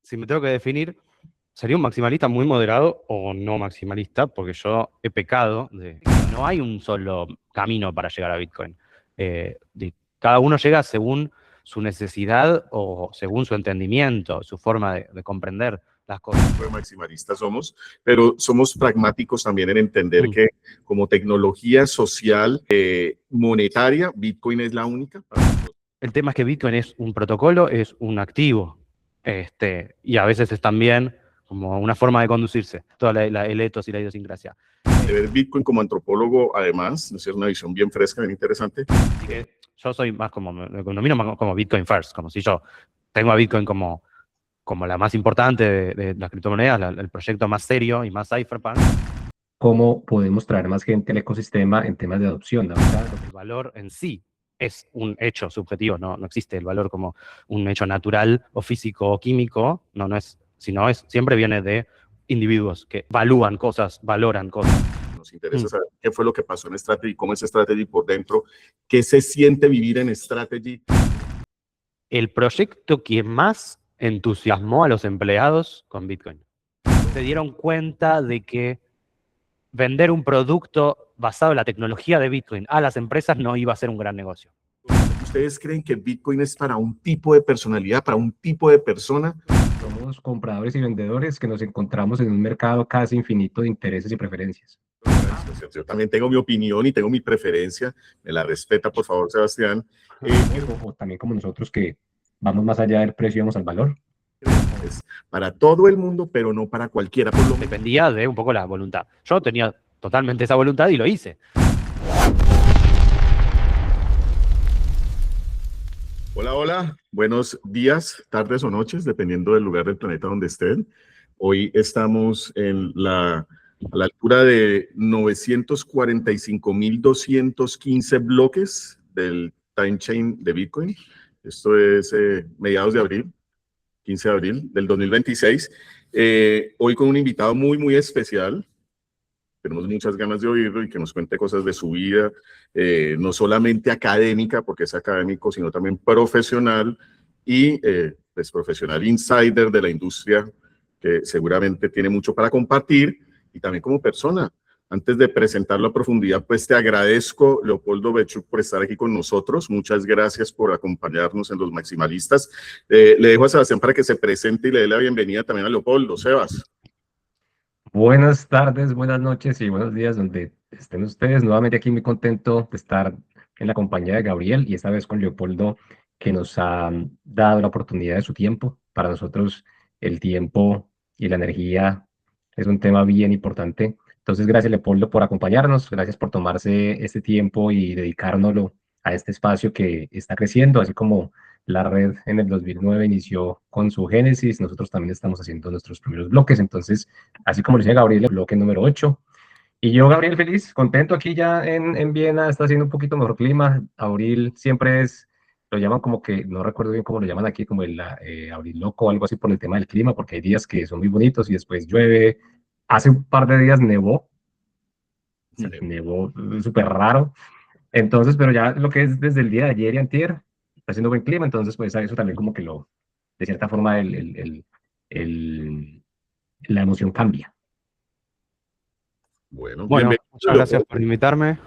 Si me tengo que definir, sería un maximalista muy moderado o no maximalista, porque yo he pecado de que no hay un solo camino para llegar a Bitcoin. Cada uno llega según su necesidad o según su entendimiento, su forma de comprender las cosas. Maximalistas somos, pero somos pragmáticos también en entender que como tecnología social monetaria, Bitcoin es la única. El tema es que Bitcoin es un protocolo, es un activo, y a veces es también como una forma de conducirse, el ethos y la idiosincrasia. De ver Bitcoin como antropólogo, además, es una visión bien fresca, bien interesante. Así que yo soy más como, me denomino más como Bitcoin first, como si yo tengo a Bitcoin como la más importante de las criptomonedas, el proyecto más serio y más cypherpunk. ¿Cómo podemos traer más gente al ecosistema en temas de adopción? ¿No? El valor en sí es un hecho subjetivo, no existe el valor como un hecho natural o físico o químico, no es, sino siempre viene de individuos que evalúan cosas, valoran cosas. Nos interesa saber qué fue lo que pasó en Strategy, cómo es Strategy por dentro, qué se siente vivir en Strategy. El proyecto que más entusiasmó a los empleados con Bitcoin. Se dieron cuenta de que vender un producto basado en la tecnología de Bitcoin a las empresas no iba a ser un gran negocio. ¿Ustedes creen que Bitcoin es para un tipo de personalidad, para un tipo de persona? Somos compradores y vendedores que nos encontramos en un mercado casi infinito de intereses y preferencias. Yo también tengo mi opinión y tengo mi preferencia. Me la respeta, por favor, Sebastián. O también como nosotros que vamos más allá del precio y vamos al valor. Es para todo el mundo, pero no para cualquiera. Por lo dependía de un poco la voluntad. Yo tenía totalmente esa voluntad y lo hice. Hola, hola. Buenos días, tardes o noches, dependiendo del lugar del planeta donde estén. Hoy estamos a la altura de 945.215 bloques del time chain de Bitcoin. Esto es mediados de abril, 15 de abril del 2026. Hoy con un invitado muy, muy especial. Tenemos muchas ganas de oírlo y que nos cuente cosas de su vida, no solamente académica, porque es académico, sino también profesional y pues profesional insider de la industria, que seguramente tiene mucho para compartir, y también como persona. Antes de presentarlo a profundidad, pues te agradezco, Leopoldo Bechuk, por estar aquí con nosotros. Muchas gracias por acompañarnos en Los Maximalistas. Le dejo a Sebastián para que se presente y le dé la bienvenida también a Leopoldo. Sebas. Buenas tardes, buenas noches y buenos días donde estén ustedes. Nuevamente aquí muy contento de estar en la compañía de Gabriel y esta vez con Leopoldo, que nos ha dado la oportunidad de su tiempo. Para nosotros el tiempo y la energía es un tema bien importante. Entonces, gracias Leopoldo por acompañarnos, gracias por tomarse este tiempo y dedicárnoslo a este espacio que está creciendo, así como la red en el 2009 inició con su génesis. Nosotros también estamos haciendo nuestros primeros bloques. Entonces, así como decía Gabriel, el bloque número 8. Y yo, Gabriel, feliz, contento aquí ya en Viena. Está haciendo un poquito mejor clima. Abril siempre lo llaman como que, no recuerdo bien cómo lo llaman aquí, como el abril loco o algo así por el tema del clima, porque hay días que son muy bonitos y después llueve. Hace un par de días nevó. Nevó súper raro. Entonces, pero ya lo que es desde el día de ayer y antier, está haciendo buen clima, entonces pues eso también como que de cierta forma, la emoción cambia. Bueno, muchas gracias por invitarme.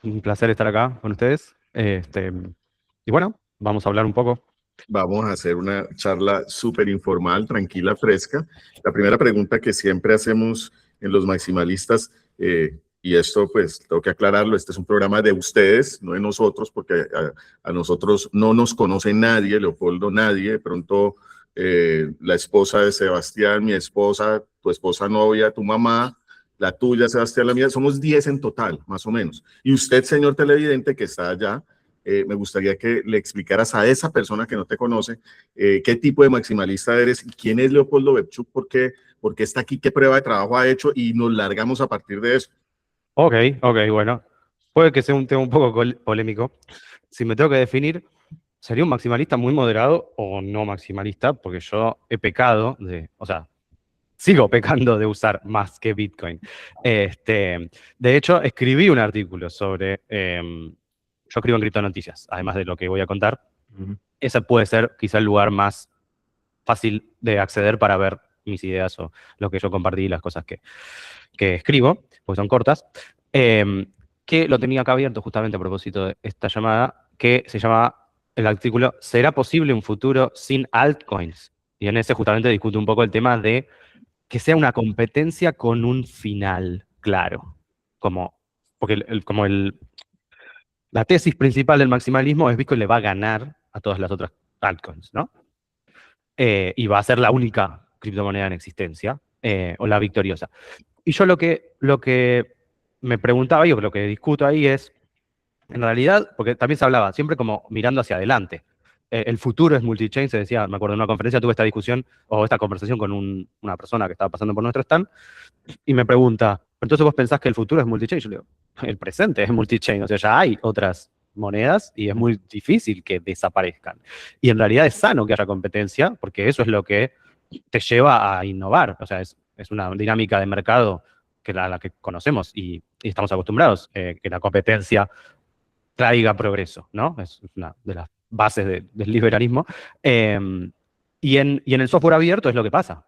Un placer estar acá con ustedes. Y bueno, vamos a hablar un poco. Vamos a hacer una charla súper informal, tranquila, fresca. La primera pregunta que siempre hacemos en Los Maximalistas, y esto pues tengo que aclararlo, este es un programa de ustedes, no de nosotros, porque a nosotros no nos conoce nadie, Leopoldo, nadie. De pronto la esposa de Sebastián, mi esposa, tu esposa novia, tu mamá, la tuya, Sebastián, la mía, somos 10 en total, más o menos. Y usted, señor televidente, que está allá, me gustaría que le explicaras a esa persona que no te conoce qué tipo de maximalista eres y quién es Leopoldo Bechuk, por qué está aquí, qué prueba de trabajo ha hecho, y nos largamos a partir de eso. Ok, bueno. Puede que sea un tema un poco polémico. Si me tengo que definir, sería un maximalista muy moderado o no maximalista, porque yo he pecado o sea, sigo pecando de usar más que Bitcoin. De hecho, escribí un artículo sobre, yo escribo en Criptonoticias, además de lo que voy a contar. Ese puede ser quizá el lugar más fácil de acceder para ver mis ideas o lo que yo compartí, las cosas que escribo, porque son cortas, que lo tenía acá abierto justamente a propósito de esta llamada, que se llama el artículo ¿Será posible un futuro sin altcoins? Y en ese justamente discute un poco el tema de que sea una competencia con un final claro. Porque la tesis principal del maximalismo es Bitcoin le va a ganar a todas las otras altcoins, ¿no? Y va a ser la única criptomoneda en existencia, o la victoriosa. Y yo lo que me preguntaba yo, lo que discuto ahí es, en realidad, porque también se hablaba siempre como mirando hacia adelante. El futuro es multichain, se decía, me acuerdo en una conferencia tuve esta discusión o esta conversación con una persona que estaba pasando por nuestro stand y me pregunta, entonces vos pensás que el futuro es multichain. Yo le digo, el presente es multichain, o sea, ya hay otras monedas y es muy difícil que desaparezcan. Y en realidad es sano que haya competencia, porque eso es lo que te lleva a innovar, o sea, es una dinámica de mercado que la que conocemos y estamos acostumbrados, que la competencia traiga progreso, ¿no? Es una de las bases del liberalismo. Y en el software abierto es lo que pasa.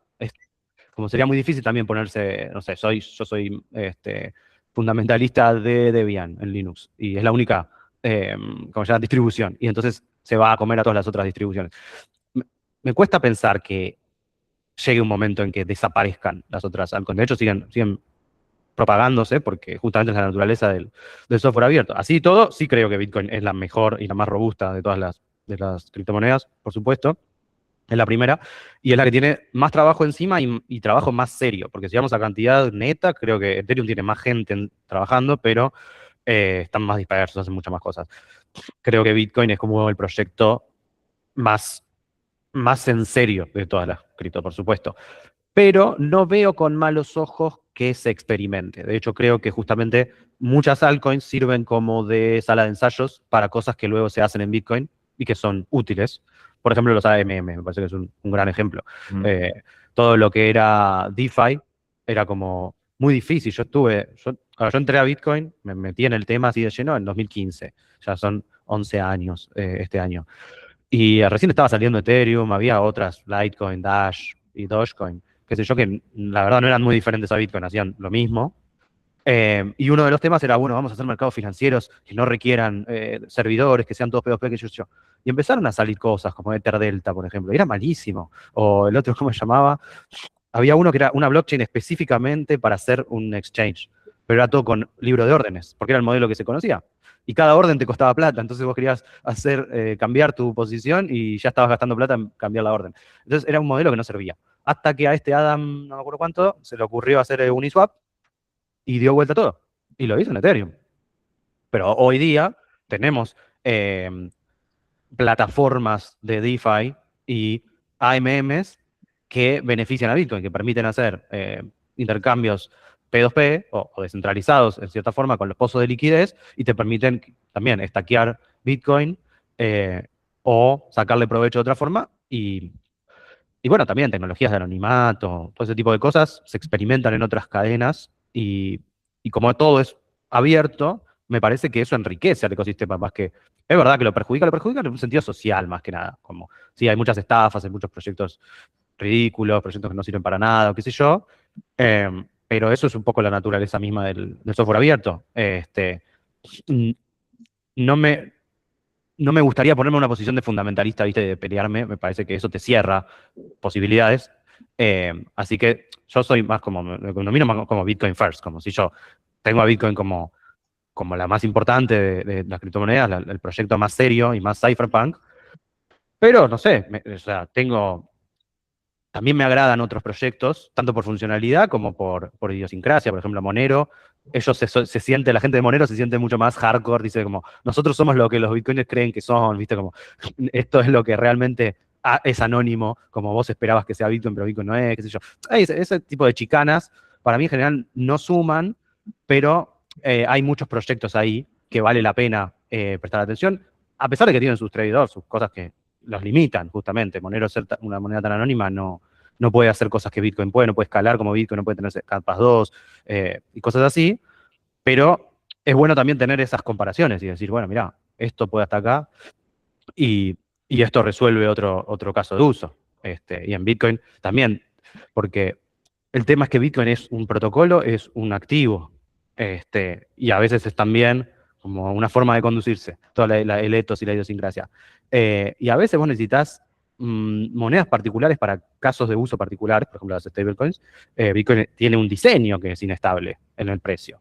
Como sería muy difícil también ponerse, no sé, yo soy fundamentalista de Debian en Linux y es la única, como se llama, distribución. Y entonces se va a comer a todas las otras distribuciones. Me cuesta pensar que llegue un momento en que desaparezcan las otras altcoins. De hecho, siguen propagándose porque justamente es la naturaleza del software abierto. Así y todo, sí creo que Bitcoin es la mejor y la más robusta de todas las criptomonedas, por supuesto. Es la primera, y es la que tiene más trabajo encima y trabajo más serio, porque si vamos a cantidad neta, creo que Ethereum tiene más gente trabajando, pero están más dispersos, hacen muchas más cosas. Creo que Bitcoin es como el proyecto más, más en serio de todas las cripto, por supuesto. Pero no veo con malos ojos que se experimente. De hecho, creo que justamente muchas altcoins sirven como de sala de ensayos para cosas que luego se hacen en Bitcoin y que son útiles. Por ejemplo, los AMM, me parece que es un gran ejemplo. Todo lo que era DeFi era como muy difícil. Yo entré a Bitcoin, me metí en el tema así de lleno en 2015. Ya son 11 años este año. Y recién estaba saliendo Ethereum, había otras, Litecoin, Dash y Dogecoin, qué sé yo, que la verdad no eran muy diferentes a Bitcoin, hacían lo mismo. Y uno de los temas era, bueno, vamos a hacer mercados financieros que no requieran servidores, que sean todos P2P, que yo. Y empezaron a salir cosas como EtherDelta, por ejemplo, y era malísimo. O el otro, ¿cómo se llamaba? Había uno que era una blockchain específicamente para hacer un exchange, pero era todo con libro de órdenes, porque era el modelo que se conocía. Y cada orden te costaba plata, entonces vos querías cambiar tu posición y ya estabas gastando plata en cambiar la orden. Entonces era un modelo que no servía. Hasta que a este Adam, no me acuerdo cuánto, se le ocurrió hacer Uniswap y dio vuelta a todo. Y lo hizo en Ethereum. Pero hoy día tenemos plataformas de DeFi y AMMs que benefician a Bitcoin, que permiten hacer intercambios P2P o descentralizados en cierta forma con los pozos de liquidez y te permiten también estaquear Bitcoin o sacarle provecho de otra forma y bueno, también tecnologías de anonimato, todo ese tipo de cosas se experimentan en otras cadenas y como todo es abierto, me parece que eso enriquece al ecosistema más que... Es verdad que lo perjudica en un sentido social más que nada. Como, sí, hay muchas estafas, hay muchos proyectos ridículos, proyectos que no sirven para nada, o qué sé yo, pero eso es un poco la naturaleza misma del software abierto. No me, no me gustaría ponerme en una posición de fundamentalista, ¿viste? De pelearme, me parece que eso te cierra posibilidades. Así que yo soy más como, me denomino más como Bitcoin first, como si yo tengo a Bitcoin como la más importante de las criptomonedas, el proyecto más serio y más cypherpunk, pero no sé, o sea, también me agradan otros proyectos, tanto por funcionalidad como por idiosincrasia, por ejemplo, Monero. Ellos se siente, la gente de Monero se siente mucho más hardcore, dice como, nosotros somos lo que los bitcoiners creen que son, viste, como, esto es lo que realmente es anónimo, como vos esperabas que sea Bitcoin, pero Bitcoin no es, qué sé yo. Ese tipo de chicanas, para mí en general no suman, pero hay muchos proyectos ahí que vale la pena prestar atención, a pesar de que tienen sus traidores, sus cosas que los limitan, justamente. Monero, ser una moneda tan anónima, no puede hacer cosas que Bitcoin puede, no puede escalar como Bitcoin, no puede tener capas 2 y cosas así, pero es bueno también tener esas comparaciones y decir, bueno, mira, esto puede hasta acá y esto resuelve otro caso de uso. y en Bitcoin también, porque el tema es que Bitcoin es un protocolo, es un activo, y a veces es también como una forma de conducirse, el ethos y la idiosincrasia. Y a veces vos necesitas monedas particulares para casos de uso particulares, por ejemplo las stablecoins. Bitcoin tiene un diseño que es inestable en el precio,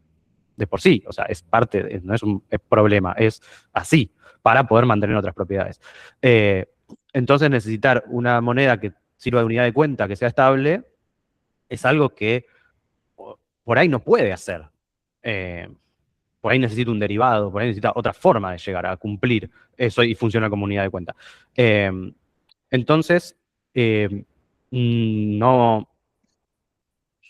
de por sí, o sea, es parte, no es un problema, es así, para poder mantener otras propiedades. Entonces necesitar una moneda que sirva de unidad de cuenta, que sea estable, es algo que por ahí no puede hacer. Por ahí necesita un derivado, por ahí necesita otra forma de llegar a cumplir eso y funciona como unidad de cuenta. Entonces, no,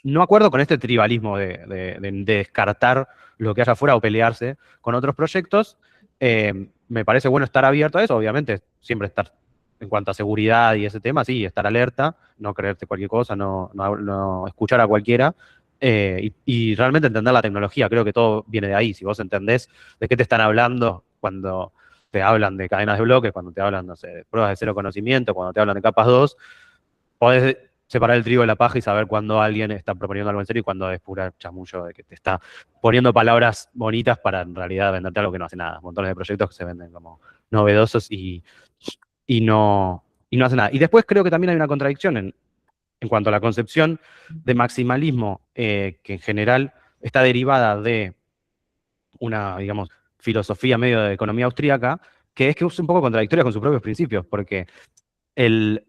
no acuerdo con este tribalismo de descartar lo que haya afuera o pelearse con otros proyectos. Me parece bueno estar abierto a eso, obviamente, siempre estar en cuanto a seguridad y ese tema, sí, estar alerta, no creerte cualquier cosa, no escuchar a cualquiera, y realmente entender la tecnología. Creo que todo viene de ahí. Si vos entendés de qué te están hablando cuando te hablan de cadenas de bloques, cuando te hablan, no sé, de pruebas de cero conocimiento, cuando te hablan de capas 2, podés separar el trigo de la paja y saber cuándo alguien está proponiendo algo en serio y cuándo es pura chamullo de que te está poniendo palabras bonitas para en realidad venderte algo que no hace nada. Montones de proyectos que se venden como novedosos y no hace nada. Y después creo que también hay una contradicción en cuanto a la concepción de maximalismo, que en general está derivada de una, digamos, filosofía medio de economía austríaca, que es un poco contradictoria con sus propios principios, porque el,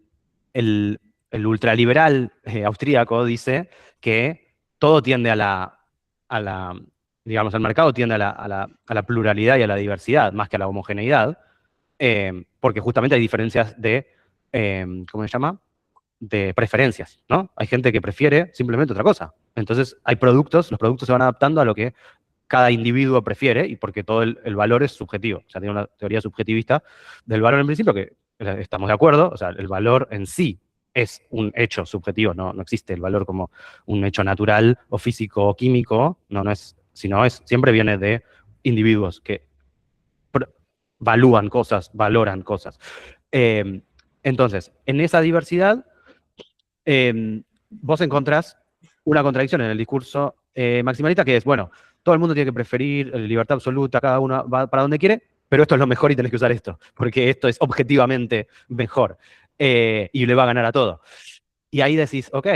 el, el ultraliberal austríaco dice que todo tiende digamos, el mercado tiende a la pluralidad y a la diversidad, más que a la homogeneidad, porque justamente hay diferencias ¿cómo se llama? De preferencias, ¿no? Hay gente que prefiere simplemente otra cosa. Entonces, los productos se van adaptando a lo que cada individuo prefiere, y porque todo el valor es subjetivo. O sea, tiene una teoría subjetivista del valor en principio, que estamos de acuerdo. O sea, el valor en sí es un hecho subjetivo, no existe el valor como un hecho natural o físico o químico, no es, sino siempre viene de individuos que valúan cosas, valoran cosas. Entonces, en esa diversidad, vos encontrás una contradicción en el discurso maximalista, que es, bueno, todo el mundo tiene que preferir libertad absoluta, cada uno va para donde quiere, pero esto es lo mejor y tenés que usar esto, porque esto es objetivamente mejor, y le va a ganar a todo. Y ahí decís, ok,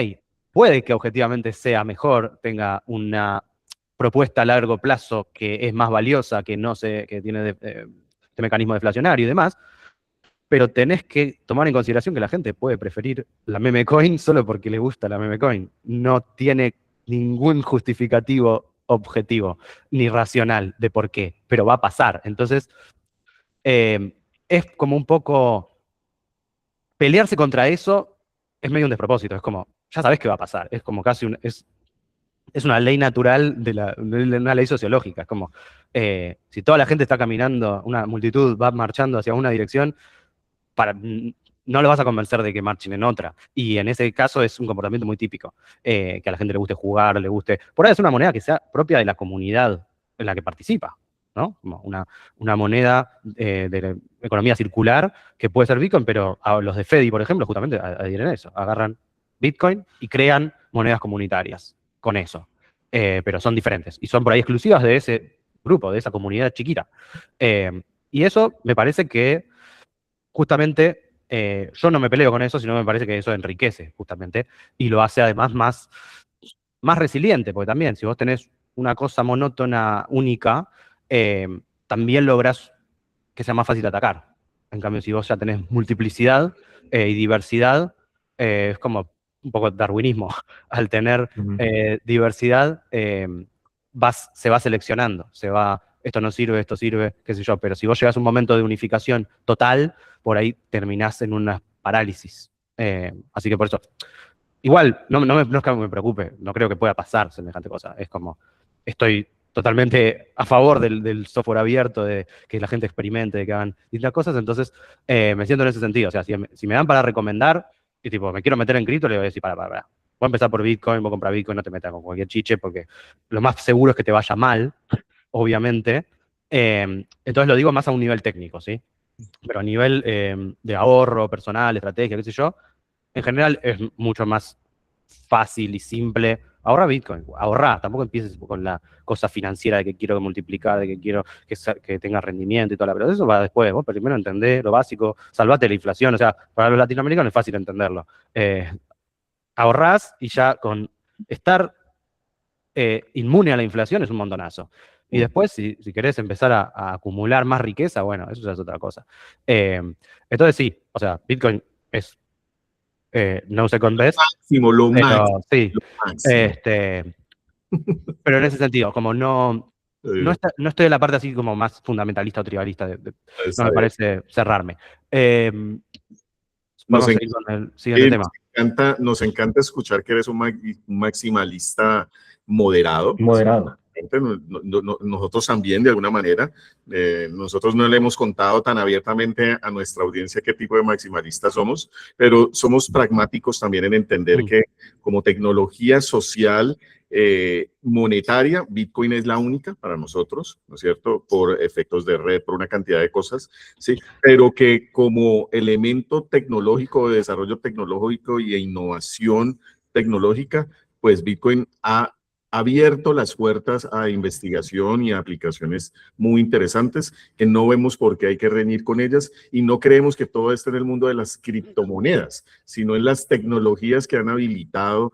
puede que objetivamente sea mejor, tenga una propuesta a largo plazo que es más valiosa, que tiene este mecanismo deflacionario y demás, pero tenés que tomar en consideración que la gente puede preferir la meme coin solo porque le gusta la meme coin. No tiene ningún justificativo objetivo ni racional de por qué, pero va a pasar. Entonces, es como un poco pelearse contra eso, es medio un despropósito. Es como, ya sabés qué va a pasar. Es como casi es una ley natural de una ley sociológica. Es como, si toda la gente está caminando, una multitud va marchando hacia una dirección, no lo vas a convencer de que marchen en otra. Y en ese caso es un comportamiento muy típico, que a la gente le guste jugar, le guste. Por ahí es una moneda que sea propia de la comunidad en la que participa, ¿no? Como una moneda de la economía circular que puede ser Bitcoin, pero a los de Fedi, por ejemplo, justamente adhieren a eso. Agarran Bitcoin y crean monedas comunitarias con eso. Pero son diferentes y son por ahí exclusivas de ese grupo, de esa comunidad chiquita. Y eso me parece que justamente, yo no me peleo con eso, sino me parece que eso enriquece justamente y lo hace además más resiliente, porque también si vos tenés una cosa monótona, única, también lográs que sea más fácil de atacar. En cambio, si vos ya tenés multiplicidad y diversidad, es como un poco darwinismo. Al tener diversidad, se va seleccionando, esto no sirve, esto sirve, qué sé yo, pero si vos llegás a un momento de unificación total, por ahí terminás en una parálisis. Así que por eso, igual, no es que me preocupe, no creo que pueda pasar semejante cosa. Es como, estoy totalmente a favor del software abierto, de que la gente experimente, de que hagan distintas cosas, entonces me siento en ese sentido. O sea, si me dan para recomendar, y tipo, me quiero meter en cripto, le voy a decir, para. Voy a empezar por Bitcoin, voy a comprar Bitcoin, no te metas con cualquier chiche, porque lo más seguro es que te vaya mal, obviamente. Entonces lo digo más a un nivel técnico, ¿sí? Pero a nivel de ahorro personal, estrategia, qué sé yo, en general es mucho más fácil y simple. Ahorra Bitcoin, ahorra, tampoco empieces con la cosa financiera de que quiero multiplicar, de que quiero que tenga rendimiento y toda la, pero eso va después. Vos primero entendés lo básico, salvate la inflación, o sea, para los latinoamericanos es fácil entenderlo. Ahorrás y ya con estar inmune a la inflación es un montonazo. Y después, si querés empezar a acumular más riqueza, bueno, eso ya es otra cosa. Entonces sí, o sea, Bitcoin es no second best, Máximo, lo pero máximo, sí. lo máximo. Pero en ese sentido, como no Eh, estoy en la parte así como más fundamentalista o tribalista, no esa me es. parece cerrarme. Nos Podemos seguir con el siguiente tema. nos encanta escuchar que eres un maximalista moderado. Moderado. Nosotros también, de alguna manera, nosotros no le hemos contado tan abiertamente a nuestra audiencia qué tipo de maximalistas somos, pero somos pragmáticos también en entender que como tecnología social monetaria, Bitcoin es la única para nosotros, ¿no es cierto? Por efectos de red, por una cantidad de cosas, ¿sí? Pero que como elemento tecnológico, de desarrollo tecnológico y de innovación tecnológica, pues Bitcoin ha abierto las puertas a investigación y a aplicaciones muy interesantes que no vemos por qué hay que reñir con ellas y no creemos que todo esté en el mundo de las criptomonedas, sino en las tecnologías que han habilitado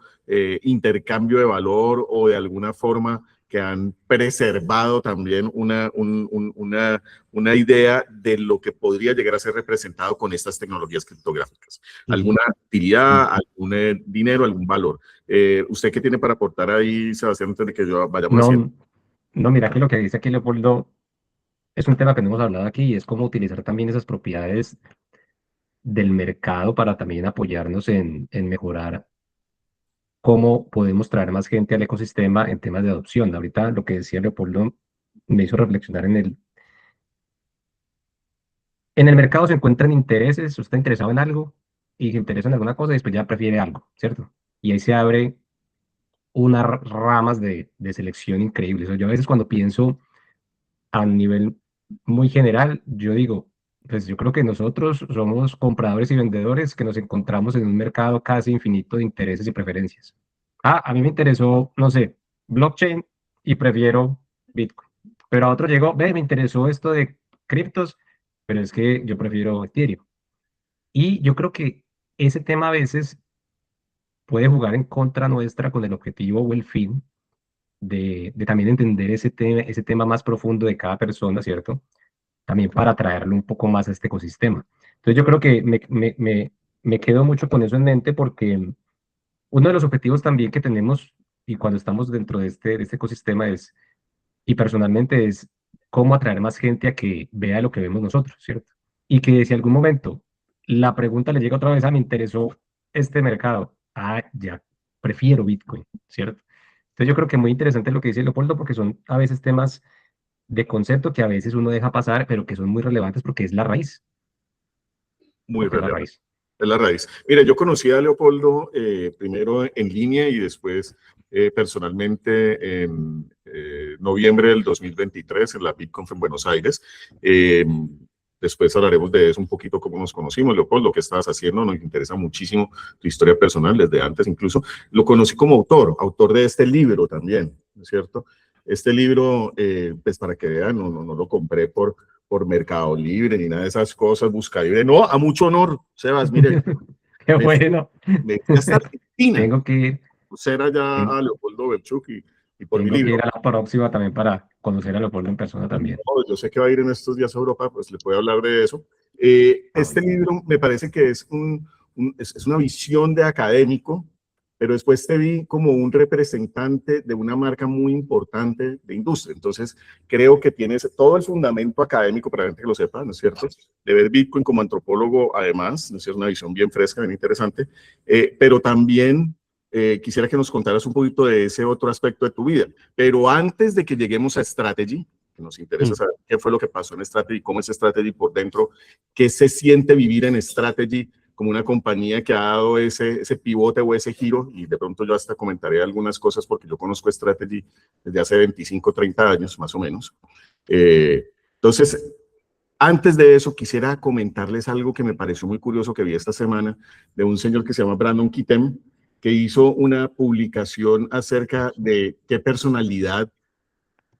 intercambio de valor o de alguna forma que han preservado también una idea de lo que podría llegar a ser representado con estas tecnologías criptográficas. ¿Alguna utilidad, algún dinero, algún valor? ¿Usted qué tiene para aportar ahí, Sebastián, antes de que yo vayamos haciendo? No, mira que lo que dice aquí Leopoldo es un tema que no hemos hablado aquí y es cómo utilizar también esas propiedades del mercado para también apoyarnos en mejorar cómo podemos traer más gente al ecosistema en temas de adopción. Ahorita lo que decía Leopoldo me hizo reflexionar en el mercado se encuentran intereses, usted está interesado en algo y se interesa en alguna cosa y después ya prefiere algo, ¿cierto? Y ahí se abre unas ramas de selección increíbles. O sea, yo a veces cuando pienso a nivel muy general, yo digo, pues yo creo que nosotros somos compradores y vendedores que nos encontramos en un mercado casi infinito de intereses y preferencias. Ah, a mí me interesó, no sé, blockchain y prefiero Bitcoin. Pero a otro llegó, ve, me interesó esto de criptos, pero es que yo prefiero Ethereum. Y yo creo que ese tema a veces puede jugar en contra nuestra con el objetivo o el fin de también entender ese tema más profundo de cada persona, ¿cierto? También para traerlo un poco más a este ecosistema. Entonces yo creo que me quedo mucho con eso en mente porque uno de los objetivos también que tenemos y cuando estamos dentro de este ecosistema es, y personalmente es, cómo atraer más gente a que vea lo que vemos nosotros, ¿cierto? Y que si algún momento la pregunta le llega otra vez, me interesó este mercado, ya prefiero Bitcoin, ¿cierto? Entonces yo creo que muy interesante lo que dice Leopoldo porque son a veces temas de concepto que a veces uno deja pasar, pero que son muy relevantes porque es la raíz. Muy Porque es la relevante. raíz. Es la raíz. Mira, yo conocí a Leopoldo primero en línea y después personalmente en noviembre del 2023 en la BitConf en Buenos Aires. Después hablaremos de eso un poquito, cómo nos conocimos, Leopoldo, qué estabas haciendo. Nos interesa muchísimo tu historia personal, desde antes incluso. Lo conocí como autor de este libro también, ¿no es cierto? Este libro, pues para que vean, no lo compré por Mercado Libre ni nada de esas cosas, Busca Libre. No, a mucho honor, Sebas, mire, Qué me fui, bueno. me fui hasta Argentina, Tengo que ir, conocer allá ten- a Leopoldo Berchuk y por mi tengo que libro. ir a la próxima también para conocer a Leopoldo en persona también. No, yo sé que va a ir en estos días a Europa, pues le puedo hablar de eso. Este Bueno. libro me parece que es una visión de académico, pero después te vi como un representante de una marca muy importante de industria. Entonces, creo que tienes todo el fundamento académico, para la gente que lo sepa, ¿no es cierto? De ver Bitcoin como antropólogo, además, ¿no es cierto? Una visión bien fresca, bien interesante, pero también quisiera que nos contaras un poquito de ese otro aspecto de tu vida. Pero antes de que lleguemos a Strategy, que nos interesa saber qué fue lo que pasó en Strategy, cómo es Strategy por dentro, qué se siente vivir en Strategy como una compañía que ha dado ese pivote o ese giro, y de pronto yo hasta comentaré algunas cosas porque yo conozco Strategy desde hace 25, 30 años más o menos. Entonces, Antes de eso, quisiera comentarles algo que me pareció muy curioso que vi esta semana de un señor que se llama Brandon Kitem, que hizo una publicación acerca de qué personalidad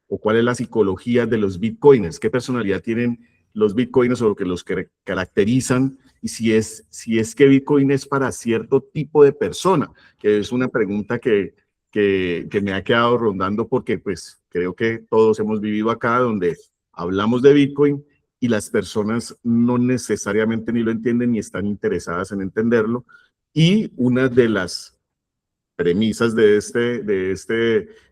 o cuál es la psicología de los bitcoiners, qué personalidad tienen los bitcoiners o lo que los caracterizan, y si es que Bitcoin es para cierto tipo de persona, que es una pregunta que me ha quedado rondando porque pues creo que todos hemos vivido acá donde hablamos de Bitcoin y las personas no necesariamente ni lo entienden ni están interesadas en entenderlo. Y una de las premisas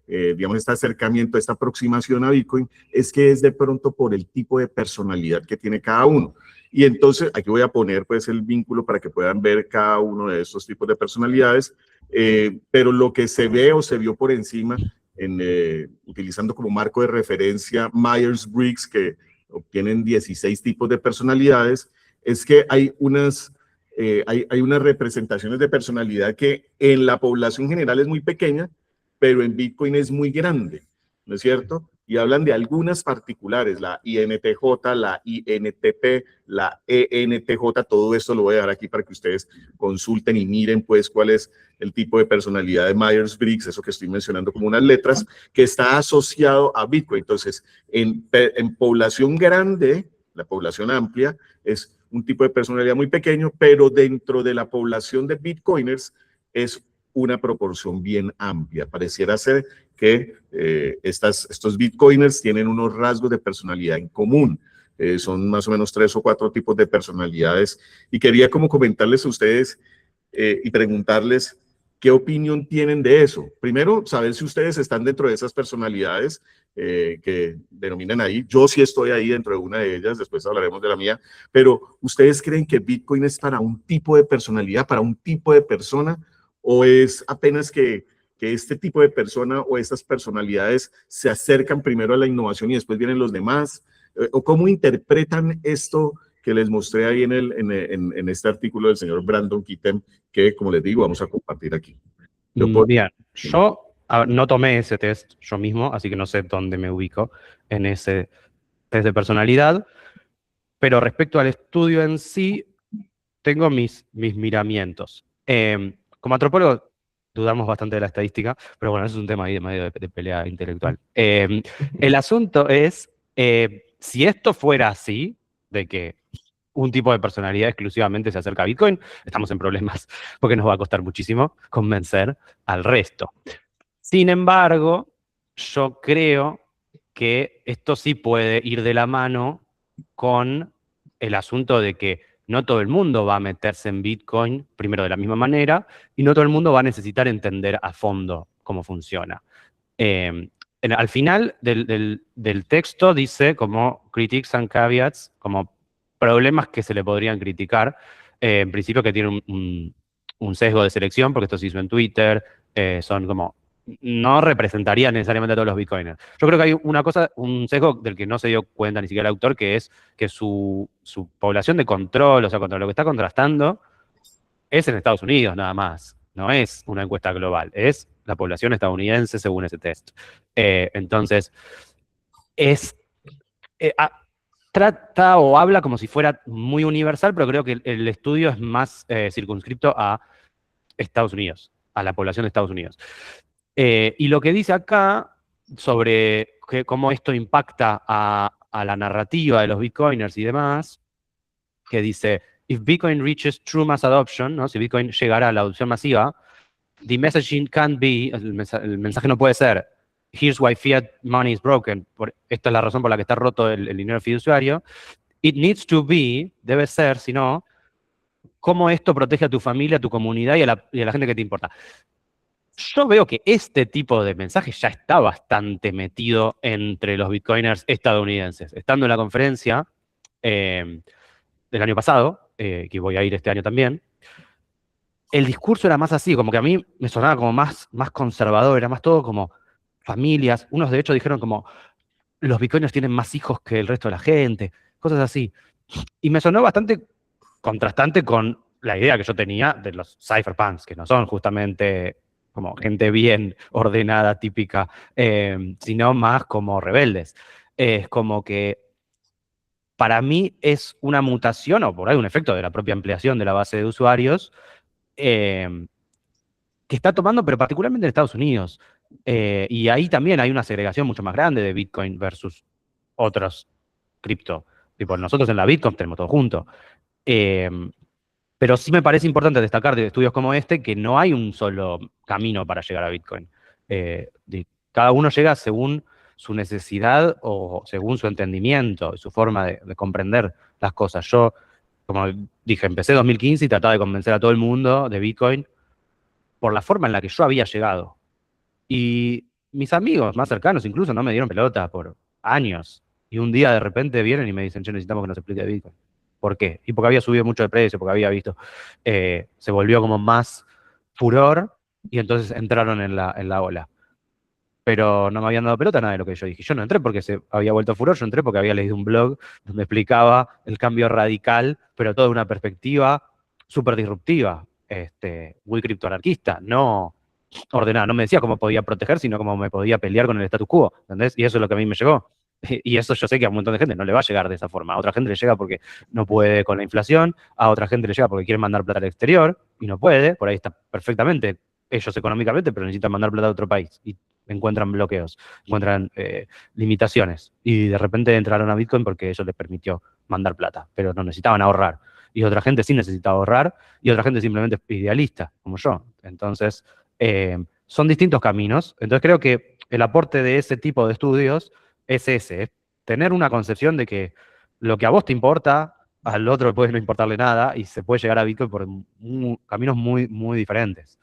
digamos, este acercamiento, esta aproximación a Bitcoin, es que es de pronto por el tipo de personalidad que tiene cada uno. Y entonces, aquí voy a poner pues el vínculo para que puedan ver cada uno de estos tipos de personalidades, pero lo que se ve o se vio por encima, utilizando como marco de referencia Myers-Briggs, que obtienen 16 tipos de personalidades, es que hay unas representaciones de personalidad que en la población general es muy pequeña, pero en Bitcoin es muy grande, ¿no es cierto? Y hablan de algunas particulares, la INTJ, la INTP, la ENTJ, todo esto lo voy a dejar aquí para que ustedes consulten y miren pues cuál es el tipo de personalidad de Myers-Briggs, eso que estoy mencionando como unas letras, que está asociado a Bitcoin. Entonces, en población grande, la población amplia, es un tipo de personalidad muy pequeño, pero dentro de la población de Bitcoiners es una proporción bien amplia. Pareciera ser que estos Bitcoiners tienen unos rasgos de personalidad en común. Son más o menos 3 o 4 tipos de personalidades. Y quería como comentarles a ustedes y preguntarles qué opinión tienen de eso. Primero, saber si ustedes están dentro de esas personalidades que denominan ahí. Yo sí estoy ahí dentro de una de ellas, después hablaremos de la mía, pero ¿ustedes creen que Bitcoin es para un tipo de personalidad, para un tipo de persona, o es apenas que este tipo de persona o estas personalidades se acercan primero a la innovación y después vienen los demás? ¿O cómo interpretan esto que les mostré ahí en este artículo del señor Brandon Kitem, que, como les digo, vamos a compartir aquí? Bien, yo no tomé ese test yo mismo, así que no sé dónde me ubico en ese test de personalidad, pero respecto al estudio en sí, tengo mis miramientos. Como antropólogo, dudamos bastante de la estadística, pero bueno, eso es un tema ahí de medio de pelea intelectual. El asunto es, si esto fuera así, de que un tipo de personalidad exclusivamente se acerca a Bitcoin, estamos en problemas, porque nos va a costar muchísimo convencer al resto. Sin embargo, yo creo que esto sí puede ir de la mano con el asunto de que no todo el mundo va a meterse en Bitcoin, primero de la misma manera, y no todo el mundo va a necesitar entender a fondo cómo funciona. Al final del texto dice como critiques and caveats, como problemas que se le podrían criticar. En principio que tiene un sesgo de selección, porque esto se hizo en Twitter, son como no representaría necesariamente a todos los bitcoiners. Yo creo que hay una cosa, un sesgo del que no se dio cuenta ni siquiera el autor, que es que su población de control, o sea, contra lo que está contrastando, es en Estados Unidos nada más. No es una encuesta global, es la población estadounidense según ese test. Entonces, es... trata o habla como si fuera muy universal, pero creo que el estudio es más circunscripto a Estados Unidos, a la población de Estados Unidos. Y lo que dice acá sobre cómo esto impacta a la narrativa de los bitcoiners y demás, que dice, if Bitcoin reaches true mass adoption, ¿no? Si Bitcoin llegara a la adopción masiva, the messaging can't be, el mensaje no puede ser, here's why fiat money is broken, esta es la razón por la que está roto el dinero fiduciario. It needs to be, debe ser, si no, cómo esto protege a tu familia, a tu comunidad y a la gente que te importa. Yo veo que este tipo de mensaje ya está bastante metido entre los bitcoiners estadounidenses. Estando en la conferencia del año pasado, que voy a ir este año también, el discurso era más así, como que a mí me sonaba como más conservador, era más todo como familias. Unos de hecho dijeron como, los bitcoiners tienen más hijos que el resto de la gente, cosas así. Y me sonó bastante contrastante con la idea que yo tenía de los cypherpunks, que no son justamente como gente bien ordenada, típica, sino más como rebeldes. Es como que para mí es una mutación o por ahí un efecto de la propia ampliación de la base de usuarios que está tomando, pero particularmente en Estados Unidos. Y ahí también hay una segregación mucho más grande de Bitcoin versus otros cripto. Tipo, nosotros en la Bitcoin tenemos todo junto. Eh, pero sí me parece importante destacar de estudios como este que no hay un solo camino para llegar a Bitcoin. Cada uno llega según su necesidad o según su entendimiento y su forma de comprender las cosas. Yo, como dije, empecé en 2015 y trataba de convencer a todo el mundo de Bitcoin por la forma en la que yo había llegado. Y mis amigos más cercanos incluso no me dieron pelota por años. Y un día de repente vienen y me dicen, che, necesitamos que nos explique Bitcoin. ¿Por qué? Y porque había subido mucho de precio, porque había visto, se volvió como más furor y entonces entraron en la ola. Pero no me habían dado pelota nada de lo que yo dije. Yo no entré porque se había vuelto furor, yo entré porque había leído un blog donde explicaba el cambio radical, pero todo de una perspectiva súper disruptiva, muy criptoanarquista, no ordenada. No me decía cómo podía proteger, sino cómo me podía pelear con el status quo, ¿entendés? Y eso es lo que a mí me llegó. Y eso yo sé que a un montón de gente no le va a llegar de esa forma. A otra gente le llega porque no puede con la inflación, a otra gente le llega porque quiere mandar plata al exterior y no puede, por ahí está perfectamente ellos económicamente, pero necesitan mandar plata a otro país y encuentran bloqueos, encuentran limitaciones. Y de repente entraron a Bitcoin porque eso les permitió mandar plata, pero no necesitaban ahorrar. Y otra gente sí necesitaba ahorrar y otra gente simplemente es idealista, como yo. Entonces, son distintos caminos. Entonces creo que el aporte de ese tipo de estudios es ese, es tener una concepción de que lo que a vos te importa, al otro puede no importarle nada y se puede llegar a Bitcoin por caminos muy, muy diferentes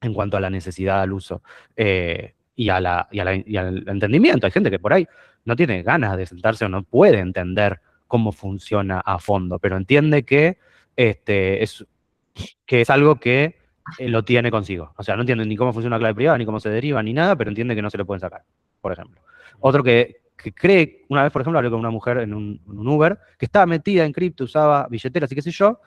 en cuanto a la necesidad al uso y al entendimiento. Hay gente que por ahí no tiene ganas de sentarse o no puede entender cómo funciona a fondo, pero entiende que, que es algo que lo tiene consigo. O sea, no entiende ni cómo funciona la clave privada, ni cómo se deriva, ni nada, pero entiende que no se lo pueden sacar, por ejemplo. Otro que cree, una vez, por ejemplo, hablé con una mujer en un Uber que estaba metida en cripto, usaba billeteras y qué sé yo,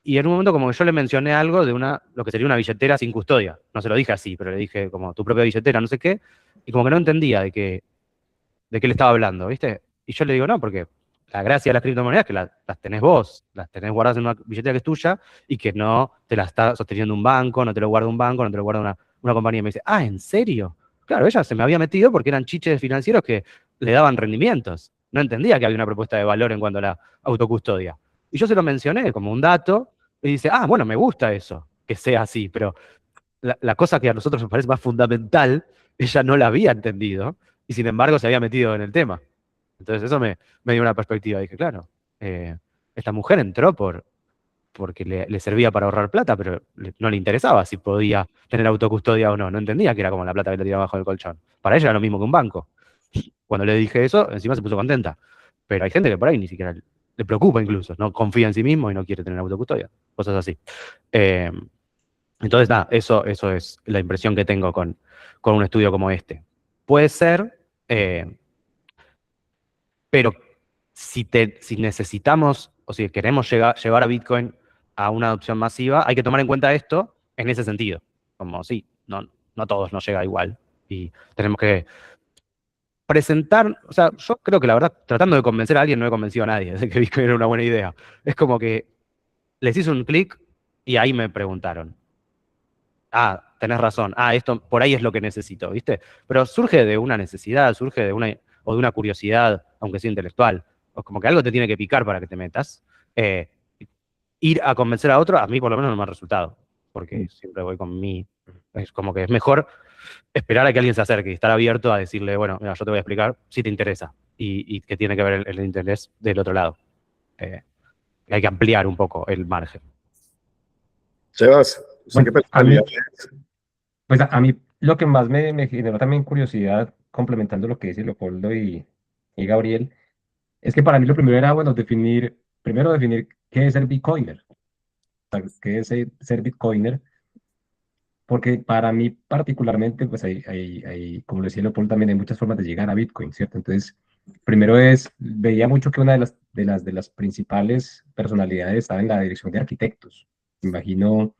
y en un momento como que yo le mencioné algo de lo que sería una billetera sin custodia. No se lo dije así, pero le dije como tu propia billetera, no sé qué, y como que no entendía de qué le estaba hablando, ¿viste? Y yo le digo, no, porque la gracia de las criptomonedas es que las tenés vos, las tenés guardadas en una billetera que es tuya y que no te la está sosteniendo un banco, no te lo guarda un banco, no te lo guarda una compañía. Y me dice, ah, ¿en serio? Claro, ella se me había metido porque eran chiches financieros que le daban rendimientos. No entendía que había una propuesta de valor en cuanto a la autocustodia. Y yo se lo mencioné como un dato y dice, ah, bueno, me gusta eso, que sea así, pero la cosa que a nosotros nos parece más fundamental, ella no la había entendido y sin embargo se había metido en el tema. Entonces eso me dio una perspectiva. Dije, claro, esta mujer entró porque le servía para ahorrar plata, pero no le interesaba si podía tener autocustodia o no. No entendía que era como la plata que le tiraba abajo del colchón. Para ella era lo mismo que un banco. Cuando le dije eso, encima se puso contenta. Pero hay gente que por ahí ni siquiera le preocupa incluso, no confía en sí mismo y no quiere tener autocustodia. Cosas así. Eh, entonces, nada, eso es la impresión que tengo con un estudio como este. Puede ser, pero si necesitamos o si queremos llevar a Bitcoin a una adopción masiva, hay que tomar en cuenta esto en ese sentido. Como sí, no a todos nos llega igual. Y tenemos que presentar, o sea, yo creo que la verdad, tratando de convencer a alguien, no he convencido a nadie de que Bitcoin era una buena idea. Es como que les hice un clic y ahí me preguntaron. Ah, tenés razón. Ah, esto por ahí es lo que necesito, ¿viste? Pero surge de una necesidad, surge o de una curiosidad, aunque sea intelectual. O como que algo te tiene que picar para que te metas. Eh, Ir a convencer a otro, a mí por lo menos no me ha resultado. Porque siempre voy con mí. Es como que es mejor esperar a que alguien se acerque y estar abierto a decirle, bueno, mira, yo te voy a explicar si te interesa. Y que tiene que ver el interés del otro lado. Hay que ampliar un poco el margen. Sebas, ¿usted qué Bueno, a mí, personalidad es? pues a mí lo que más me generó también curiosidad, complementando lo que dice Leopoldo y Gabriel, es que para mí lo primero era, bueno, primero definir qué es ser Bitcoiner, o sea, qué es ser Bitcoiner, porque para mí particularmente, pues como lo decía Leopoldo, también hay muchas formas de llegar a Bitcoin, ¿cierto? Entonces, primero veía mucho que una de las principales personalidades estaba en la dirección de arquitectos. Me imagino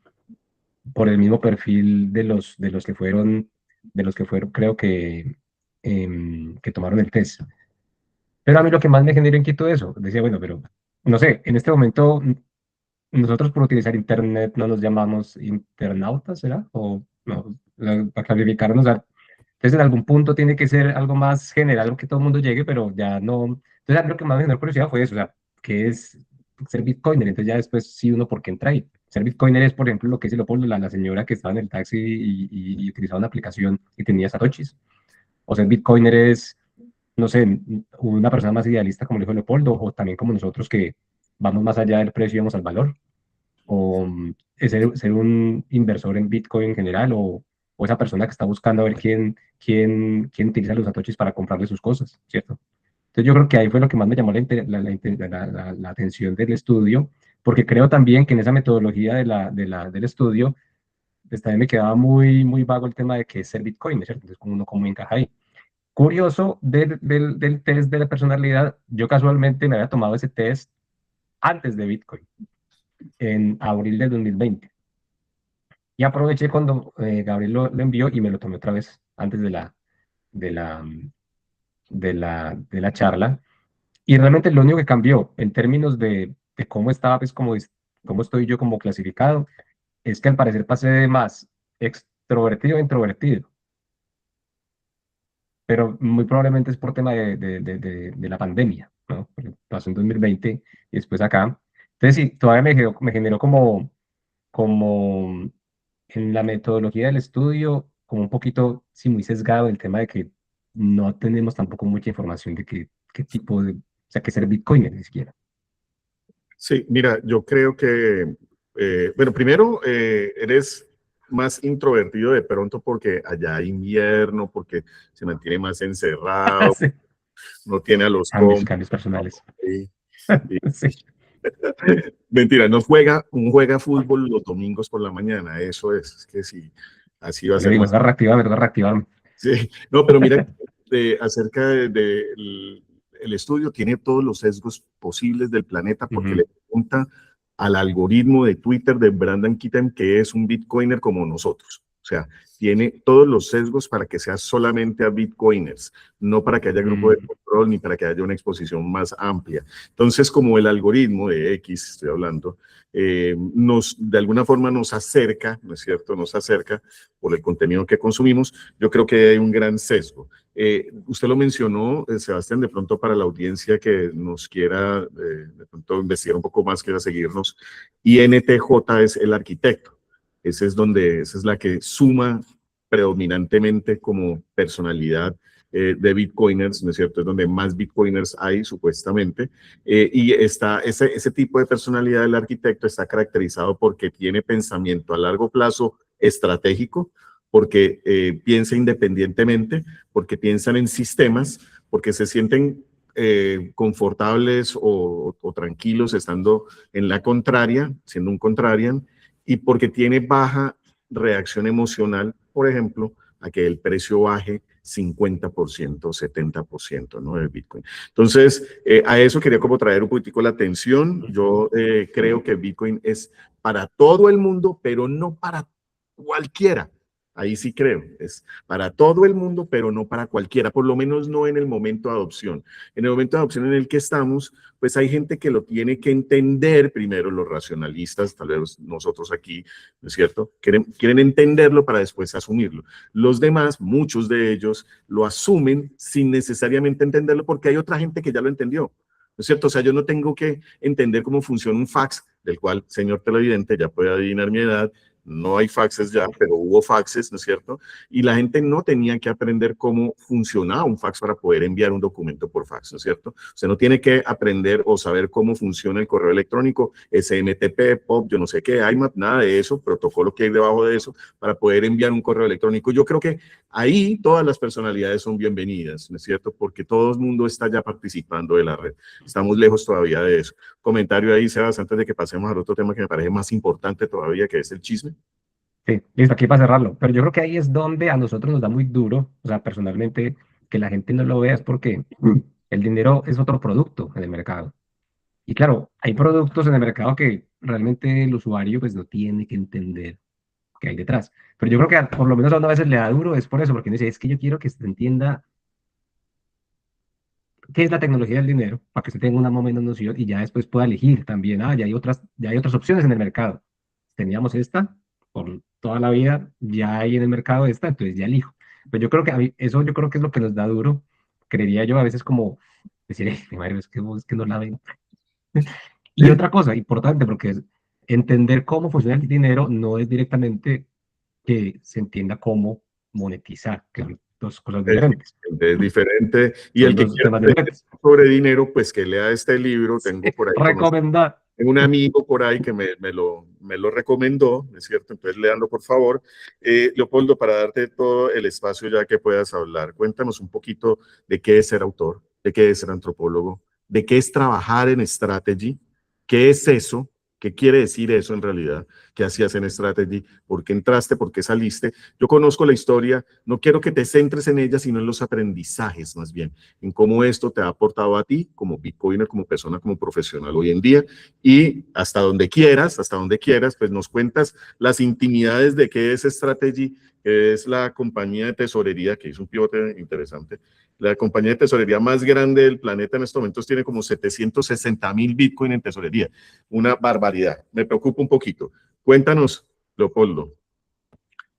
por el mismo perfil de los que fueron, creo que tomaron el test. Pero a mí lo que más me genera inquietud es eso. Decía, bueno, pero no sé, en este momento nosotros por utilizar internet no nos llamamos internautas, ¿será? O no, para clarificarnos. Entonces en algún punto tiene que ser algo más general que todo el mundo llegue, pero ya no. Entonces a mí lo que más me generó curiosidad fue eso, o sea, ¿qué es ser Bitcoiner? Entonces ya después sí uno por qué entra ahí. Ser Bitcoiner es, por ejemplo, lo que dice Leopoldo, la señora que estaba en el taxi y utilizaba una aplicación y tenía satoshis. O ser Bitcoiner es, no sé, una persona más idealista como le dijo Leopoldo, o también como nosotros que vamos más allá del precio y vamos al valor, o ser un inversor en Bitcoin en general, o esa persona que está buscando a ver quién utiliza los satoshis para comprarle sus cosas, ¿cierto? Entonces yo creo que ahí fue lo que más me llamó la atención del estudio, porque creo también que en esa metodología del estudio, pues también me quedaba muy vago el tema de qué es ser Bitcoin, ¿cierto? Entonces, ¿cómo encaja ahí? Curioso del test de la personalidad, yo casualmente me había tomado ese test antes de Bitcoin, en abril del 2020. Y aproveché cuando Gabriel lo envió y me lo tomé otra vez antes de la, de la charla. Y realmente lo único que cambió en términos de cómo estaba, pues cómo estoy yo como clasificado, es que al parecer pasé de más extrovertido a introvertido, pero muy probablemente es por tema de la pandemia, ¿no? Porque pasó en 2020 y después acá. Entonces sí, todavía me generó como en la metodología del estudio, como un poquito, sí, muy sesgado el tema de que no tenemos tampoco mucha información de qué tipo de, o sea, qué ser Bitcoiner ni siquiera. Sí, mira, yo creo que, bueno, primero, eres más introvertido de pronto porque allá hay invierno, porque se mantiene más encerrado, Sí. no tiene a los Cambios personales. y- Sí. mentira, no juega fútbol los domingos por la mañana, eso es que sí, así va a Yo ser digo, más. me toca reactivarme. Sí, no, pero mira, acerca el estudio tiene todos los sesgos posibles del planeta porque Ujú. le pregunta al algoritmo de Twitter de Brandon Kitten que es un Bitcoiner como nosotros. O sea, tiene todos los sesgos para que sea solamente a Bitcoiners, no para que haya grupo de Mm. control ni para que haya una exposición más amplia. Entonces, como el algoritmo de X, estoy hablando, de alguna forma nos acerca, ¿no es cierto? Nos acerca por el contenido que consumimos. Yo creo que hay un gran sesgo. Usted lo mencionó, Sebastián, de pronto para la audiencia que nos quiera de pronto investigar un poco más, quiera seguirnos, INTJ es el arquitecto. Esa es la que suma predominantemente como personalidad de Bitcoiners, ¿no es cierto? Es donde más Bitcoiners hay, supuestamente. Y ese tipo de personalidad del arquitecto está caracterizado porque tiene pensamiento a largo plazo estratégico, porque piensa independientemente, porque piensan en sistemas, porque se sienten confortables o tranquilos estando en la contraria, siendo un contrarian, y porque tiene baja reacción emocional, por ejemplo, a que el precio baje 50%, 70%, ¿no? Del Bitcoin. Entonces, a eso quería como traer un poquitico la atención. Yo creo que Bitcoin es para todo el mundo, pero no para cualquiera. Ahí sí creo, es para todo el mundo, pero no para cualquiera, por lo menos no en el momento de adopción. En el momento de adopción en el que estamos, pues hay gente que lo tiene que entender primero, los racionalistas, tal vez nosotros aquí, ¿no es cierto? Quieren entenderlo para después asumirlo. Los demás, muchos de ellos, lo asumen sin necesariamente entenderlo porque hay otra gente que ya lo entendió. ¿No es cierto? O sea, yo no tengo que entender cómo funciona un fax, del cual, señor televidente, ya puede adivinar mi edad, no hay faxes ya, pero hubo faxes, ¿no es cierto? Y la gente no tenía que aprender cómo funcionaba un fax para poder enviar un documento por fax, ¿no es cierto? Usted no tiene que aprender o saber cómo funciona el correo electrónico, SMTP, POP, yo no sé qué, IMAP, nada de eso, protocolo que hay debajo de eso para poder enviar un correo electrónico. Yo creo que ahí todas las personalidades son bienvenidas, ¿no es cierto? Porque todo el mundo está ya participando de la red. Estamos lejos todavía de eso. Comentario ahí, Sebas, antes de que pasemos al otro tema que me parece más importante todavía, que es el chisme. Sí, listo, aquí para cerrarlo. Pero yo creo que ahí es donde a nosotros nos da muy duro, o sea, personalmente, que la gente no lo vea, es porque el dinero es otro producto en el mercado. Y claro, hay productos en el mercado que realmente el usuario pues no tiene que entender qué hay detrás. Pero yo creo que por lo menos a uno a veces le da duro, es por eso, porque uno dice, es que yo quiero que se entienda qué es la tecnología del dinero, para que usted tenga una más o menos noción y ya después pueda elegir también, ya hay otras opciones en el mercado. Teníamos esta por toda la vida, ya hay en el mercado esta, entonces ya elijo. Pues yo creo que a mí, eso yo creo que es lo que nos da duro, creería yo a veces como decir, mi madre, es que no la ven". Y Sí, otra cosa importante, porque es entender cómo funciona el dinero no es directamente que se entienda cómo monetizar, que son dos cosas diferentes, es diferente. Y son el que dos quiera temas aprender diferentes. sobre dinero, pues que lea este libro. Tengo por ahí Recomendar. un amigo por ahí que me lo recomendó, ¿no es cierto? Entonces, léanlo, por favor. Leopoldo, para darte todo el espacio ya que puedas hablar, cuéntanos un poquito de qué es ser autor, de qué es ser antropólogo, de qué es trabajar en strategy, qué es eso, qué quiere decir eso en realidad, qué hacías en strategy, por qué entraste, por qué saliste. Yo conozco la historia, no quiero que te centres en ella, sino en los aprendizajes más bien, en cómo esto te ha aportado a ti como Bitcoiner, como persona, como profesional hoy en día, y hasta donde quieras, pues nos cuentas las intimidades de qué es Strategy, que es la compañía de tesorería, que es un pivote interesante, la compañía de tesorería más grande del planeta en estos momentos tiene como 760.000 Bitcoin en tesorería, una barbaridad, me preocupa un poquito. Cuéntanos, Leopoldo.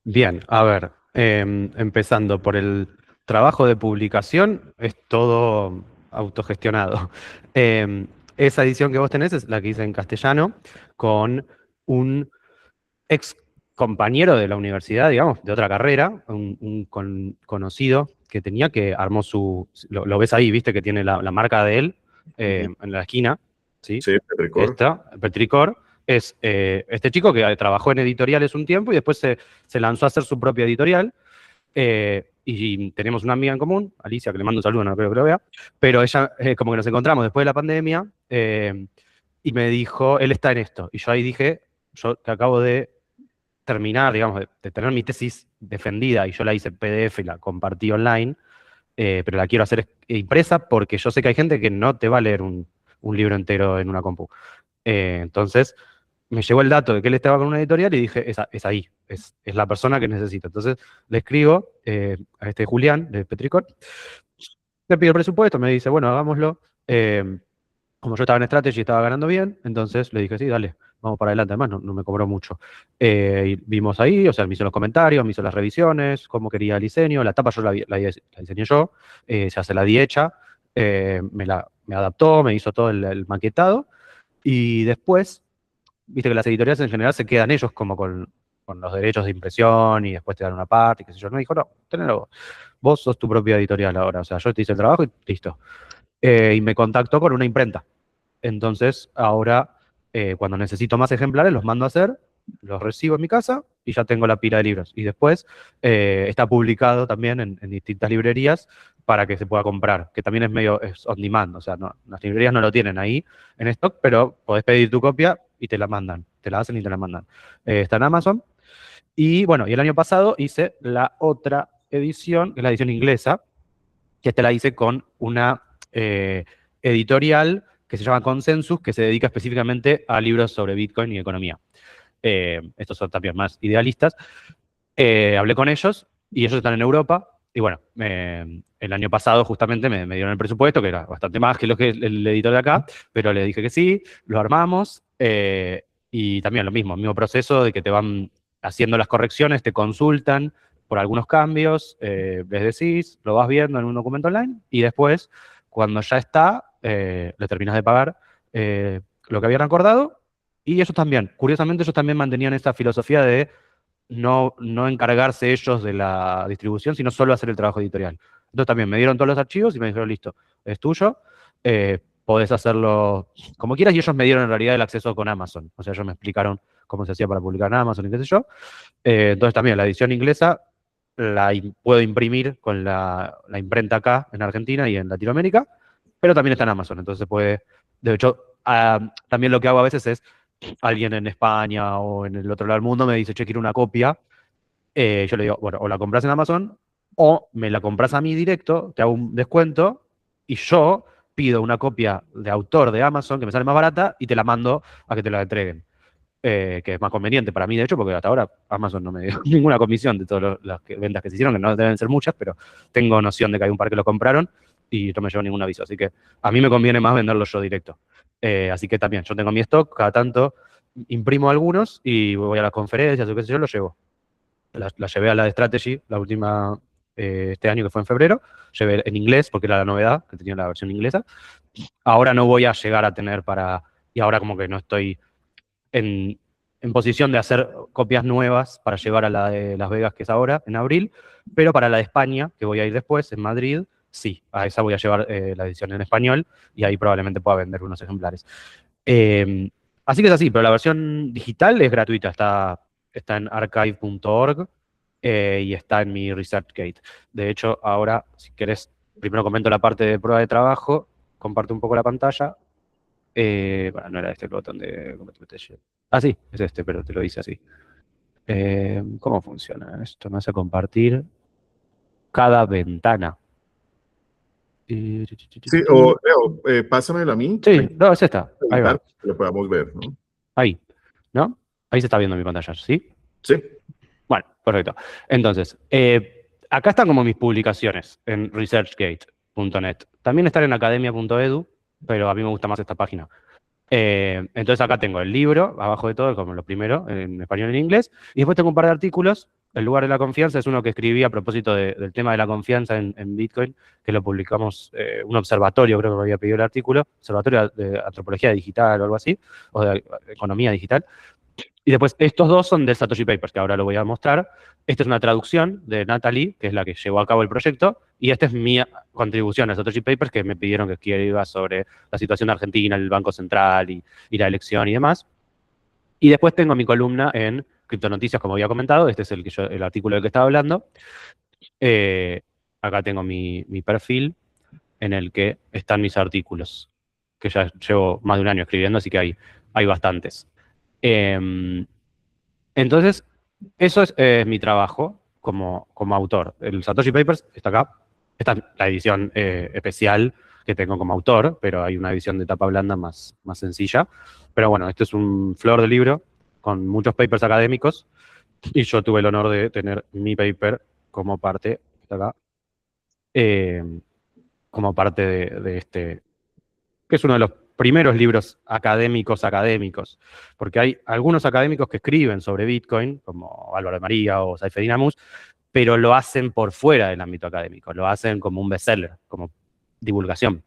Bien, a ver, empezando por el trabajo de publicación, es todo autogestionado. Esa edición que vos tenés es la que hice en castellano con un ex compañero de la universidad, digamos, de otra carrera, un conocido que tenía que armó lo ves ahí, viste que tiene la marca de él en la esquina, ¿sí? Sí, Petricor. Esta, Petricor, es este chico que trabajó en editoriales un tiempo y después se lanzó a hacer su propia editorial. Y tenemos una amiga en común, Alicia, que le mando un saludo, no creo que lo vea, pero ella, como que nos encontramos después de la pandemia, y me dijo, él está en esto. Y yo ahí dije, yo que acabo de terminar, digamos, de tener mi tesis defendida, y yo la hice en PDF y la compartí online, pero la quiero hacer impresa porque yo sé que hay gente que no te va a leer un libro entero en una compu. Entonces, me llegó el dato de que él estaba con una editorial y dije, es ahí, es la persona que necesito. Entonces, le escribo a este Julián de Petricor, le pido el presupuesto, me dice, bueno, hagámoslo. Como yo estaba en Strategy y estaba ganando bien, entonces le dije, sí, dale, vamos para adelante. Además, no me cobró mucho. Y vimos ahí, o sea, me hizo los comentarios, me hizo las revisiones, cómo quería el diseño. La tapa yo la diseñé yo, ya se la di hecha, me adaptó, me hizo todo el maquetado. Y después, viste que las editoriales en general se quedan ellos como con los derechos de impresión y después te dan una parte, y qué sé yo. Me dijo, no, tenelo vos sos tu propia editorial ahora. O sea, yo te hice el trabajo y listo. Y me contactó con una imprenta. Entonces, ahora, cuando necesito más ejemplares, los mando a hacer, los recibo en mi casa y ya tengo la pila de libros. Y después está publicado también en distintas librerías para que se pueda comprar, que también es on demand. O sea, las librerías no lo tienen ahí en stock, pero podés pedir tu copia y te la mandan. Te la hacen y te la mandan. Está en Amazon. Y bueno, y el año pasado hice la otra edición, que es la edición inglesa, que esta la hice con una editorial que se llama Consensus, que se dedica específicamente a libros sobre Bitcoin y economía. Estos son también más idealistas. Hablé con ellos y ellos están en Europa. Y bueno, el año pasado justamente me dieron el presupuesto, que era bastante más que lo que el editor de acá, pero le dije que sí, lo armamos. Y también lo mismo proceso de que te van haciendo las correcciones, te consultan por algunos cambios, les decís, lo vas viendo en un documento online y después, cuando ya está, le terminas de pagar lo que habían acordado. Y ellos también, curiosamente, ellos también mantenían esa filosofía de no encargarse ellos de la distribución, sino solo hacer el trabajo editorial. Entonces también me dieron todos los archivos y me dijeron, listo, es tuyo, podés hacerlo como quieras, y ellos me dieron en realidad el acceso con Amazon. O sea, ellos me explicaron cómo se hacía para publicar en Amazon y qué sé yo. Entonces también la edición inglesa puedo imprimir con la imprenta acá en Argentina y en Latinoamérica, pero también está en Amazon, entonces se puede, de hecho, también lo que hago a veces es, alguien en España o en el otro lado del mundo me dice, che, quiero una copia, yo le digo, bueno, o la compras en Amazon o me la compras a mí directo, te hago un descuento y yo pido una copia de autor de Amazon que me sale más barata y te la mando a que te la entreguen. que es más conveniente para mí, de hecho, porque hasta ahora Amazon no me dio ninguna comisión de todas las ventas que se hicieron, que no deben ser muchas, pero tengo noción de que hay un par que lo compraron y no me llevo ningún aviso. Así que a mí me conviene más venderlo yo directo. Así que también, yo tengo mi stock, cada tanto imprimo algunos y voy a las conferencias o qué sé yo, lo llevo. La llevé a la de Strategy, la última este año que fue en febrero, llevé en inglés porque era la novedad, que tenía la versión inglesa. Ahora no voy a llegar a tener y ahora como que no estoy en posición de hacer copias nuevas para llevar a la de Las Vegas, que es ahora, en abril, pero para la de España, que voy a ir después, en Madrid, sí, a esa voy a llevar la edición en español y ahí probablemente pueda vender unos ejemplares. Así que es así, pero la versión digital es gratuita, está en archive.org y está en mi ResearchGate. De hecho, ahora, si querés, primero comento la parte de prueba de trabajo, comparto un poco la pantalla. Bueno, no era este el botón de... Ah, sí, es este, pero te lo hice así. ¿Cómo funciona esto? Me hace compartir cada ventana. Sí, o Leo, pásamelo a mí, Sí, no, es esta. Ahí va. que lo podamos ver, ¿no? Ahí, ¿no? Ahí se está viendo mi pantalla, ¿sí? Sí. Bueno, perfecto. Entonces, acá están como mis publicaciones en researchgate.net. También están en academia.edu, pero a mí me gusta más esta página. Entonces acá tengo el libro, abajo de todo, como lo primero, en español y en inglés, y después tengo un par de artículos. El lugar de la confianza es uno que escribí a propósito del tema de la confianza en Bitcoin, que lo publicamos, un observatorio, creo que me había pedido el artículo, observatorio de antropología digital o algo así, o de economía digital. Y después, estos dos son del Satoshi Papers, que ahora lo voy a mostrar. Esta es una traducción de Natalie, que es la que llevó a cabo el proyecto, y esta es mi contribución a Satoshi Papers, que me pidieron que escriba sobre la situación de Argentina, el Banco Central y la elección y demás. Y después tengo mi columna en Criptonoticias, como había comentado. Este es el artículo del que estaba hablando. Acá tengo mi perfil en el que están mis artículos, que ya llevo más de un año escribiendo, así que hay bastantes. Entonces, eso es mi trabajo como autor. El Satoshi Papers está acá. Esta es la edición especial que tengo como autor, pero hay una edición de tapa blanda más sencilla. Pero bueno, este es un flor de libro con muchos papers académicos y yo tuve el honor de tener mi paper como parte, está acá, como parte de este, que es uno de los primeros libros académicos, porque hay algunos académicos que escriben sobre Bitcoin, como Álvaro de María o Saifedean Ammous, pero lo hacen por fuera del ámbito académico, lo hacen como un bestseller, como divulgación.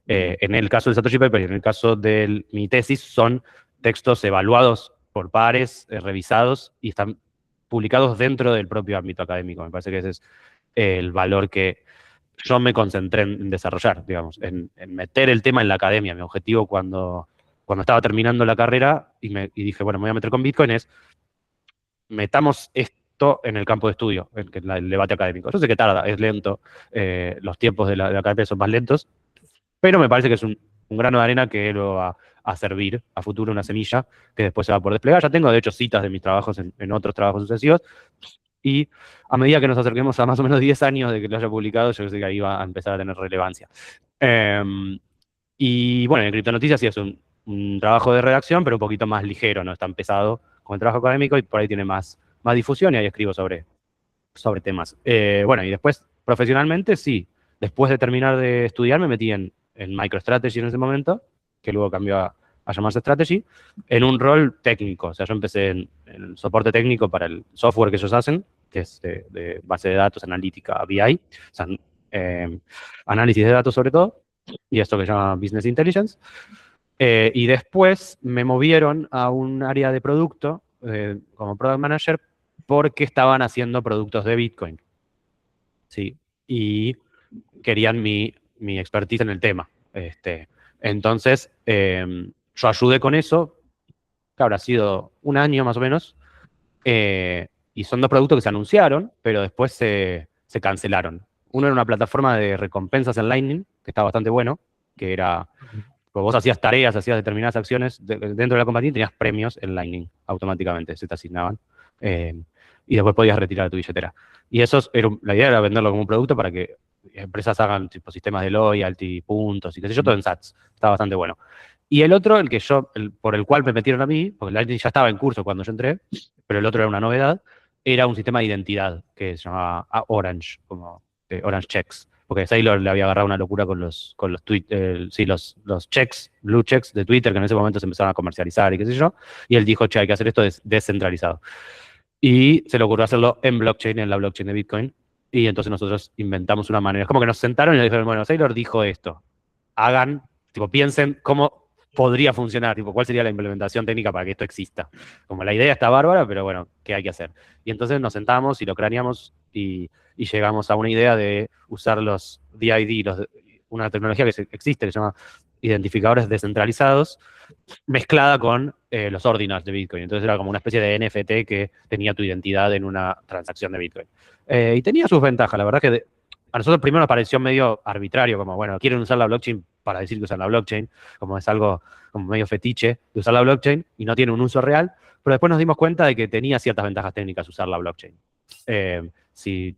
En el caso del Satoshi Paper y en el caso de mi tesis son textos evaluados por pares, revisados y están publicados dentro del propio ámbito académico. Me parece que ese es el valor que yo me concentré en desarrollar, digamos, en meter el tema en la academia. Mi objetivo cuando estaba terminando la carrera y dije, bueno, me voy a meter con Bitcoin es metamos esto en el campo de estudio, en el debate académico. Yo sé que tarda, es lento, los tiempos de la academia son más lentos, pero me parece que es un grano de arena que lo va a servir a futuro, una semilla que después se va a poder desplegar. Ya tengo, de hecho, citas de mis trabajos en otros trabajos sucesivos, y a medida que nos acerquemos a más o menos 10 años de que lo haya publicado, yo sé que ahí va a empezar a tener relevancia. Y bueno, en Criptonoticias sí es un trabajo de redacción, pero un poquito más ligero, no es tan pesado como el trabajo académico y por ahí tiene más difusión y ahí escribo sobre temas. Bueno, y después, profesionalmente, sí. Después de terminar de estudiar, me metí en MicroStrategy en ese momento, que luego cambió a llamarse Strategy, en un rol técnico. O sea, yo empecé en el soporte técnico para el software que ellos hacen, que es de base de datos, analítica, BI, o sea, análisis de datos sobre todo, y esto que se llama Business Intelligence. Y después me movieron a un área de producto como Product Manager porque estaban haciendo productos de Bitcoin. Sí, y querían mi expertise en el tema. Entonces, yo ayudé con eso, que habrá sido un año más o menos, y son dos productos que se anunciaron, pero después se cancelaron. Uno era una plataforma de recompensas en Lightning, que estaba bastante bueno, que era, pues vos hacías tareas, hacías determinadas acciones dentro de la compañía y tenías premios en Lightning automáticamente, se te asignaban. Y después podías retirar tu billetera. Y la idea era venderlo como un producto para que empresas hagan tipo sistemas de loyalty, puntos y qué sé yo, todo en sats. Está bastante bueno. Y el otro, por el cual me metieron a mí, porque Lightning ya estaba en curso cuando yo entré, pero el otro era una novedad, era un sistema de identidad que se llamaba Orange, como Orange Checks. Porque Saylor le había agarrado una locura con los checks, blue checks de Twitter, que en ese momento se empezaron a comercializar y qué sé yo. Y él dijo, che, hay que hacer esto descentralizado. Y se le ocurrió hacerlo en blockchain, en la blockchain de Bitcoin. Y entonces nosotros inventamos una manera. Es como que nos sentaron y nos dijeron, bueno, Saylor dijo esto. Piensen cómo podría funcionar, cuál sería la implementación técnica para que esto exista. Como la idea está bárbara, pero bueno, ¿qué hay que hacer? Y entonces nos sentamos y lo craneamos y llegamos a una idea de usar los DID, una tecnología que existe que se llama identificadores descentralizados, mezclada con los ordinals de Bitcoin. Entonces era como una especie de NFT que tenía tu identidad en una transacción de Bitcoin. Y tenía sus ventajas, la verdad que a nosotros primero nos pareció medio arbitrario, como, bueno, quieren usar la blockchain para decir que usan la blockchain, como es algo como medio fetiche de usar la blockchain y no tiene un uso real, pero después nos dimos cuenta de que tenía ciertas ventajas técnicas usar la blockchain. Si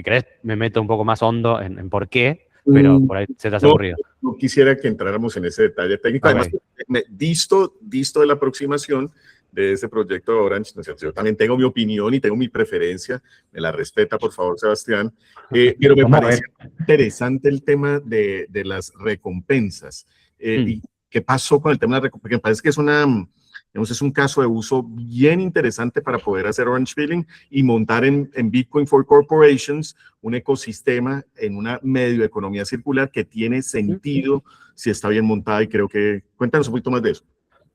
querés, me meto un poco más hondo en por qué, pero por ahí se te hace aburrido. No quisiera que entráramos en ese detalle técnico. Okay. Además, disto de la aproximación de ese proyecto de Orange, ¿no es cierto? Yo también tengo mi opinión y tengo mi preferencia, me la respeta, por favor, Sebastián, pero me parece interesante el tema de las recompensas. ¿Y qué pasó con el tema de las recompensas? Porque me parece que es un caso de uso bien interesante para poder hacer Orange Billing y montar en Bitcoin for Corporations un ecosistema en una medio economía circular que tiene sentido si está bien montada, y creo que... Cuéntanos un poquito más de eso.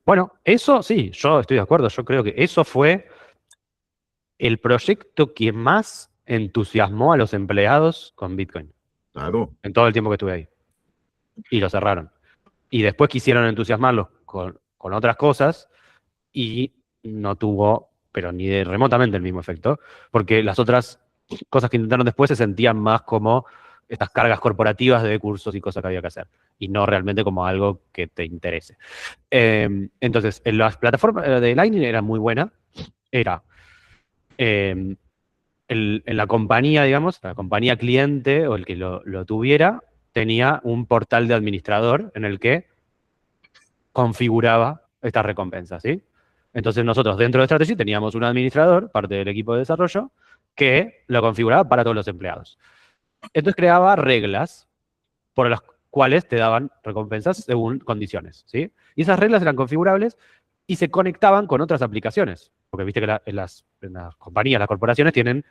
Bueno, eso sí, yo estoy de acuerdo. Yo creo que eso fue el proyecto que más entusiasmó a los empleados con Bitcoin. Claro. En todo el tiempo que estuve ahí. Y lo cerraron. Y después quisieron entusiasmarlos con otras cosas y no tuvo, pero ni de remotamente el mismo efecto, porque las otras cosas que intentaron después se sentían más como estas cargas corporativas de cursos y cosas que había que hacer, y no realmente como algo que te interese. Entonces, en las plataformas de Lightning era muy buena, era en la compañía, digamos, la compañía cliente o el que lo tuviera, tenía un portal de administrador en el que configuraba estas recompensas, ¿sí? Entonces nosotros dentro de Strategy teníamos un administrador, parte del equipo de desarrollo, que lo configuraba para todos los empleados. Entonces creaba reglas por las cuales te daban recompensas según condiciones, ¿sí? Y esas reglas eran configurables y se conectaban con otras aplicaciones. Porque viste que en las compañías, las corporaciones tienen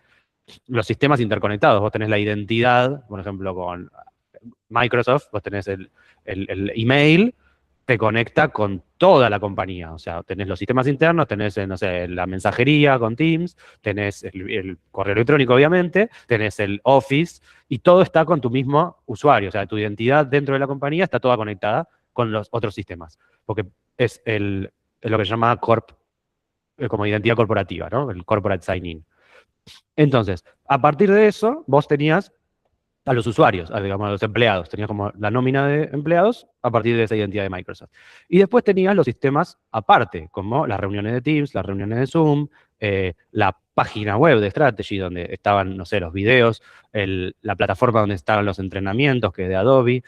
los sistemas interconectados. Vos tenés la identidad, por ejemplo, con Microsoft, vos tenés el email, te conecta con toda la compañía. O sea, tenés los sistemas internos, tenés, no sé, la mensajería con Teams, tenés el correo electrónico, obviamente, tenés el Office, y todo está con tu mismo usuario. O sea, tu identidad dentro de la compañía está toda conectada con los otros sistemas. Porque es lo que se llama como identidad corporativa, ¿no? El corporate sign-in. Entonces, a partir de eso, vos tenías a los usuarios, digamos, a los empleados. Tenías como la nómina de empleados a partir de esa identidad de Microsoft. Y después tenías los sistemas aparte, como las reuniones de Teams, las reuniones de Zoom, la página web de Strategy, donde estaban, no sé, los videos, la plataforma donde estaban los entrenamientos, que es de Adobe.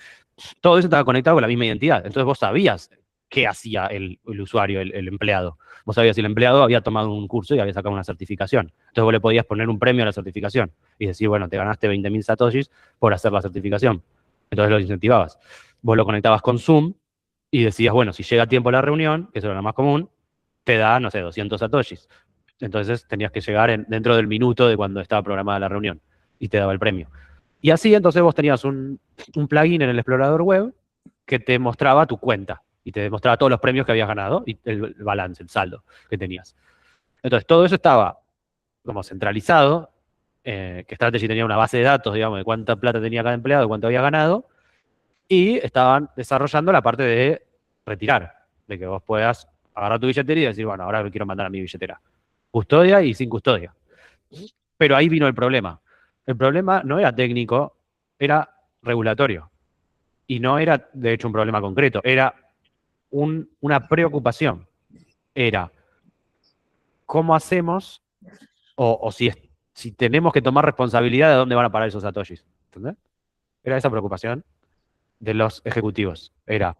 Todo eso estaba conectado con la misma identidad. Entonces vos sabías qué hacía el usuario, el empleado. Vos sabías si el empleado había tomado un curso y había sacado una certificación. Entonces vos le podías poner un premio a la certificación y decir, bueno, te ganaste 20.000 satoshis por hacer la certificación. Entonces lo incentivabas. Vos lo conectabas con Zoom y decías, bueno, si llega a tiempo la reunión, que eso era lo más común, te da, no sé, 200 satoshis. Entonces tenías que llegar dentro del minuto de cuando estaba programada la reunión y te daba el premio. Y así entonces vos tenías un plugin en el explorador web que te mostraba tu cuenta y te mostraba todos los premios que habías ganado y el balance, el saldo que tenías. Entonces todo eso estaba como centralizado, que Strategy tenía una base de datos, digamos, de cuánta plata tenía cada empleado, de cuánto había ganado, y estaban desarrollando la parte de retirar, de que vos puedas agarrar tu billetera y decir, bueno, ahora quiero mandar a mi billetera. Custodia y sin custodia. Pero ahí vino el problema. El problema no era técnico, era regulatorio. Y no era, de hecho, un problema concreto, era una preocupación. Era, ¿cómo hacemos? O si tenemos que tomar responsabilidad de dónde van a parar esos satoshis. ¿Entendés? Era esa preocupación de los ejecutivos. Era,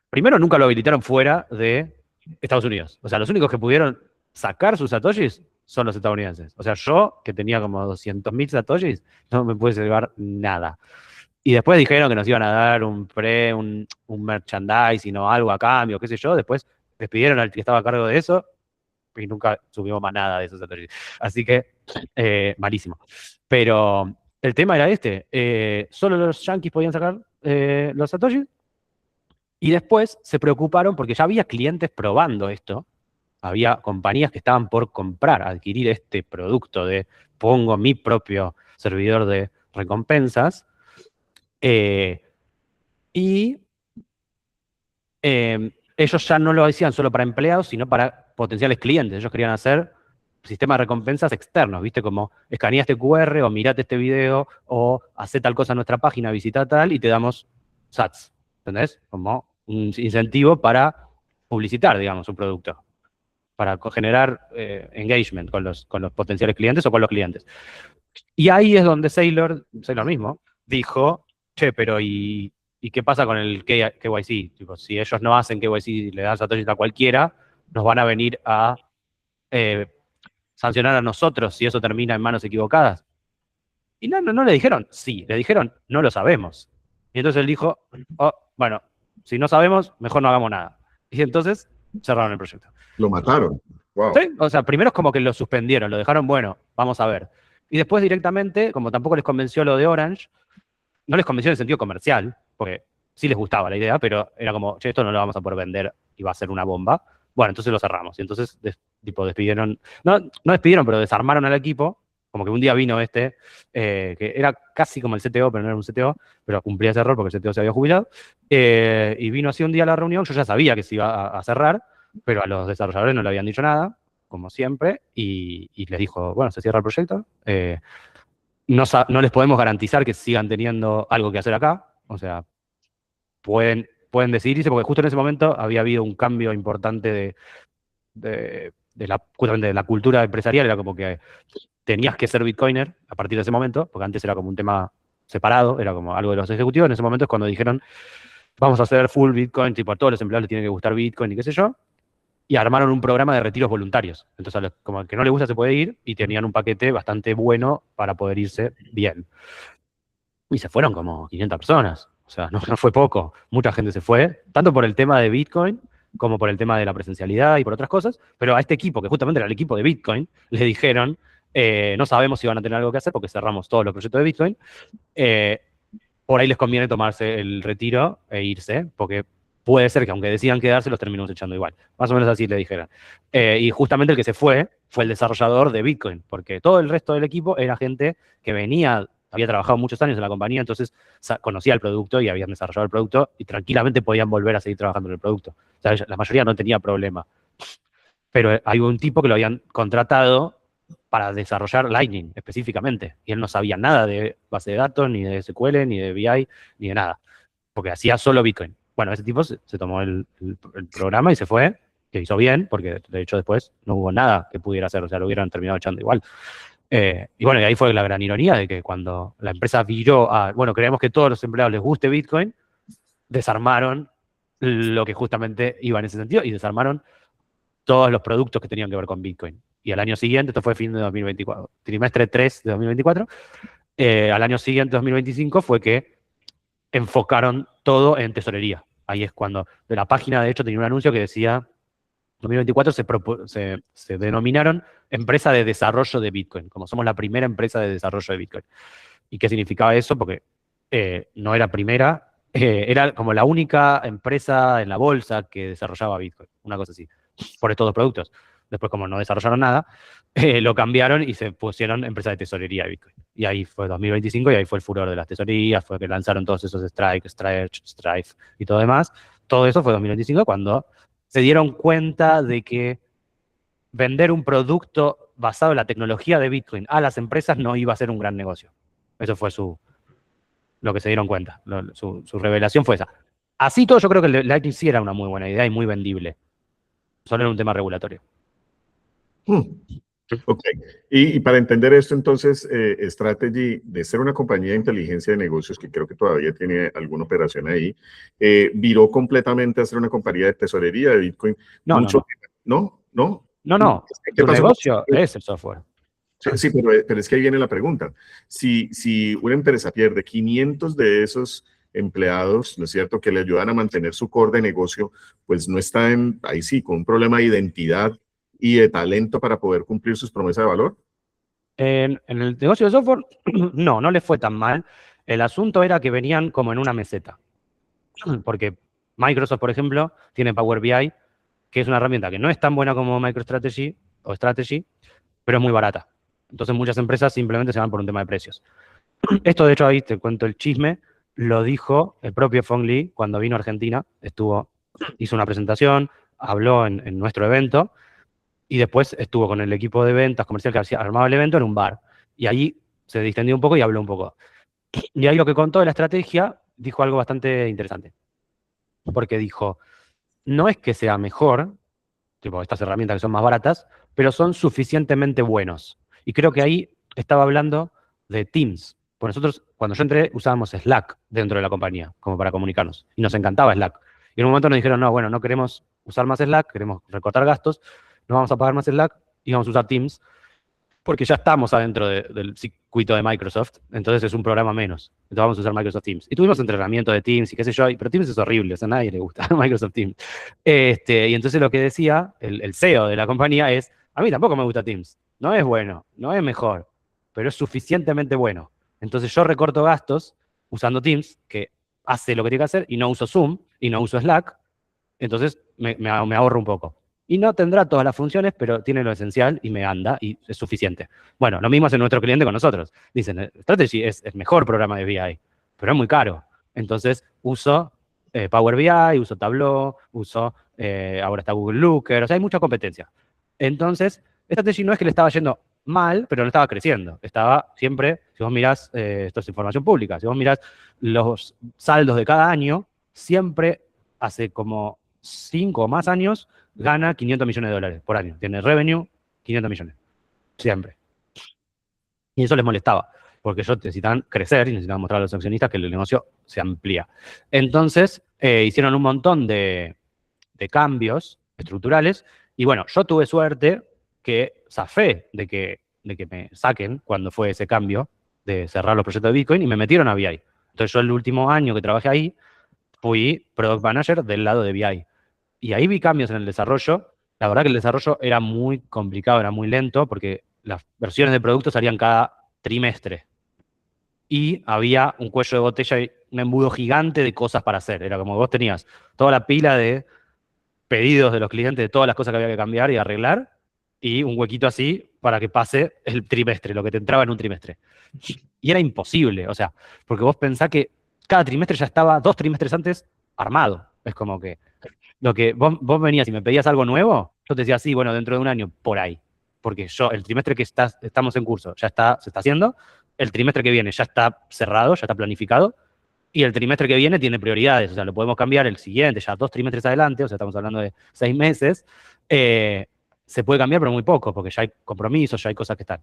primero nunca lo habilitaron fuera de Estados Unidos. O sea, los únicos que pudieron sacar sus satoshis son los estadounidenses. O sea, yo, que tenía como 200.000 satoshis, no me pude llevar nada. Y después dijeron que nos iban a dar un merchandising o algo a cambio, qué sé yo. Después despidieron al que estaba a cargo de eso y nunca subimos más nada de esos satoshis. Así que, malísimo. Pero el tema era este. Solo los yankees podían sacar los satoshis. Y después se preocuparon porque ya había clientes probando esto. Había compañías que estaban por comprar, adquirir este producto de pongo mi propio servidor de recompensas. Y ellos ya no lo hacían solo para empleados, sino para potenciales clientes. Ellos querían hacer sistemas de recompensas externos, ¿viste? Como escanea este QR o mirate este video o hace tal cosa en nuestra página, visita tal y te damos sats, ¿entendés? Como un incentivo para publicitar, digamos, un producto, para generar engagement con los potenciales clientes o con los clientes. Y ahí es donde Saylor mismo, dijo, che, pero ¿y qué pasa con el KYC? Tipo, si ellos no hacen KYC y le dan satoshis a cualquiera, nos van a venir a sancionar a nosotros si eso termina en manos equivocadas. Y no le dijeron sí, le dijeron no lo sabemos. Y entonces él dijo, oh, bueno, si no sabemos, mejor no hagamos nada. Y entonces cerraron el proyecto. Lo mataron. Wow. ¿Sí? O sea, primero es como que lo suspendieron, lo dejaron, bueno, vamos a ver. Y después directamente, como tampoco les convenció lo de Orange, no les convenció en el sentido comercial, porque sí les gustaba la idea, pero era como, che, esto no lo vamos a poder vender y va a ser una bomba. Bueno, entonces lo cerramos. Y entonces, tipo, despidieron, no despidieron, pero desarmaron al equipo. Como que un día vino que era casi como el CTO, pero no era un CTO, pero cumplía ese rol porque el CTO se había jubilado. Y vino así un día a la reunión, yo ya sabía que se iba a cerrar, pero a los desarrolladores no le habían dicho nada, como siempre, y les dijo, bueno, se cierra el proyecto. No les podemos garantizar que sigan teniendo algo que hacer acá. O sea, pueden decidirse, porque justo en ese momento había habido un cambio importante justamente de la cultura empresarial. Era como que tenías que ser Bitcoiner a partir de ese momento, porque antes era como un tema separado, era como algo de los ejecutivos. En ese momento es cuando dijeron, vamos a hacer full Bitcoin, tipo a todos los empleados les tiene que gustar Bitcoin y qué sé yo. Y armaron un programa de retiros voluntarios. Entonces, como al que no le gusta se puede ir, y tenían un paquete bastante bueno para poder irse bien. Y se fueron como 500 personas. O sea, no fue poco. Mucha gente se fue, tanto por el tema de Bitcoin como por el tema de la presencialidad y por otras cosas. Pero a este equipo, que justamente era el equipo de Bitcoin, le dijeron, no sabemos si van a tener algo que hacer porque cerramos todos los proyectos de Bitcoin. Por ahí les conviene tomarse el retiro e irse, porque puede ser que aunque decidan quedarse, los terminemos echando igual. Más o menos así le dijeron. Y justamente el que se fue el desarrollador de Bitcoin, porque todo el resto del equipo era gente que había trabajado muchos años en la compañía, entonces conocía el producto y habían desarrollado el producto y tranquilamente podían volver a seguir trabajando en el producto. O sea, la mayoría no tenía problema. Pero hay un tipo que lo habían contratado para desarrollar Lightning específicamente, y él no sabía nada de base de datos, ni de SQL, ni de BI, ni de nada, porque hacía solo Bitcoin. Bueno, ese tipo se tomó el programa y se fue, que hizo bien, porque de hecho después no hubo nada que pudiera hacer, o sea, lo hubieran terminado echando igual. Y bueno, y ahí fue la gran ironía de que cuando la empresa viró a, bueno, queremos que todos los empleados les guste Bitcoin, desarmaron lo que justamente iba en ese sentido y desarmaron todos los productos que tenían que ver con Bitcoin. Y al año siguiente, esto fue fin de 2024, trimestre 3 de 2024, al año siguiente, 2025, fue que enfocaron todo en tesorería. Ahí es cuando, de la página, de hecho, tenía un anuncio que decía, 2024 se denominaron empresa de desarrollo de Bitcoin, como somos la primera empresa de desarrollo de Bitcoin. ¿Y qué significaba eso? Porque no era primera, era como la única empresa en la bolsa que desarrollaba Bitcoin, una cosa así, por estos dos productos. Después, como no desarrollaron nada, lo cambiaron y se pusieron empresa de tesorería de Bitcoin. Y ahí fue 2025 y ahí fue el furor de las tesorerías, fue que lanzaron todos esos Strife y todo demás. Todo eso fue 2025 cuando se dieron cuenta de que vender un producto basado en la tecnología de Bitcoin a las empresas no iba a ser un gran negocio. Eso fue lo que se dieron cuenta. Su revelación fue esa. Así todo, yo creo que el Lightning sí era una muy buena idea y muy vendible. Solo era un tema regulatorio. Ok. Y para entender esto, entonces, Strategy, de ser una compañía de inteligencia de negocios, que creo que todavía tiene alguna operación ahí, viró completamente a ser una compañía de tesorería de Bitcoin. No, no, no. ¿No? ¿No? No, no. ¿Qué Su pasó con negocio es el software. Sí, sí, pero es que ahí viene la pregunta. Si una empresa pierde 500 de esos empleados, ¿no es cierto?, que le ayudan a mantener su core de negocio, pues no está ahí sí, con un problema de identidad y de talento para poder cumplir sus promesas de valor. En el negocio de software, no, no les fue tan mal. El asunto era que venían como en una meseta. Porque Microsoft, por ejemplo, tiene Power BI, que es una herramienta que no es tan buena como MicroStrategy o Strategy, pero es muy barata. Entonces muchas empresas simplemente se van por un tema de precios. Esto, de hecho, ahí te cuento el chisme, lo dijo el propio Phong Lee cuando vino a Argentina, hizo una presentación, habló en nuestro evento, y después estuvo con el equipo de ventas comercial que armaba el evento en un bar. Y ahí se distendió un poco y habló un poco. Y ahí lo que contó de la estrategia, dijo algo bastante interesante. Porque dijo, no es que sea mejor, tipo estas herramientas que son más baratas, pero son suficientemente buenos. Y creo que ahí estaba hablando de Teams. Porque nosotros, cuando yo entré, usábamos Slack dentro de la compañía, como para comunicarnos. Y nos encantaba Slack. Y en un momento nos dijeron, no, bueno, no queremos usar más Slack, queremos recortar gastos, no vamos a pagar más Slack y vamos a usar Teams, porque ya estamos adentro del circuito de Microsoft, entonces es un programa menos. Entonces vamos a usar Microsoft Teams. Y tuvimos entrenamiento de Teams y qué sé yo, pero Teams es horrible, o sea, a nadie le gusta Microsoft Teams. Y entonces lo que decía el CEO de la compañía es, a mí tampoco me gusta Teams, no es bueno, no es mejor, pero es suficientemente bueno. Entonces yo recorto gastos usando Teams, que hace lo que tiene que hacer, y no uso Zoom, y no uso Slack, entonces me ahorro un poco. Y no tendrá todas las funciones, pero tiene lo esencial y me anda y es suficiente. Bueno, lo mismo hace nuestro cliente con nosotros. Dicen, Strategy es el mejor programa de BI, pero es muy caro. Entonces uso Power BI, uso Tableau, ahora está Google Looker, o sea, hay mucha competencia. Entonces, Strategy no es que le estaba yendo mal, pero no estaba creciendo. Estaba siempre, si vos mirás, esto es información pública, si vos mirás los saldos de cada año, siempre hace como 5 o más años gana 500 millones de dólares por año. Tiene revenue 500 millones. Siempre. Y eso les molestaba, porque ellos necesitaban crecer y necesitaban mostrar a los accionistas que el negocio se amplía. Entonces, hicieron un montón de cambios estructurales. Y bueno, yo tuve suerte que zafé de que me saquen cuando fue ese cambio de cerrar los proyectos de Bitcoin y me metieron a BI. Entonces yo el último año que trabajé ahí fui Product Manager del lado de BI. Y ahí vi cambios en el desarrollo. La verdad que el desarrollo era muy complicado, era muy lento, porque las versiones de producto salían cada trimestre. Y había un cuello de botella y un embudo gigante de cosas para hacer. Era como vos tenías toda la pila de pedidos de los clientes de todas las cosas que había que cambiar y arreglar, y un huequito así para que pase el trimestre, lo que te entraba en un trimestre. Y era imposible, o sea, porque vos pensás que cada trimestre ya estaba 2 trimestres antes armado. Es como que lo que vos venías y me pedías algo nuevo, yo te decía, sí, bueno, dentro de un año, por ahí. Porque yo, el trimestre que estamos en curso, se está haciendo, el trimestre que viene ya está cerrado, ya está planificado, y el trimestre que viene tiene prioridades, o sea, lo podemos cambiar el siguiente, ya 2 trimestres adelante, o sea, estamos hablando de 6 meses, se puede cambiar, pero muy poco, porque ya hay compromisos, ya hay cosas que están.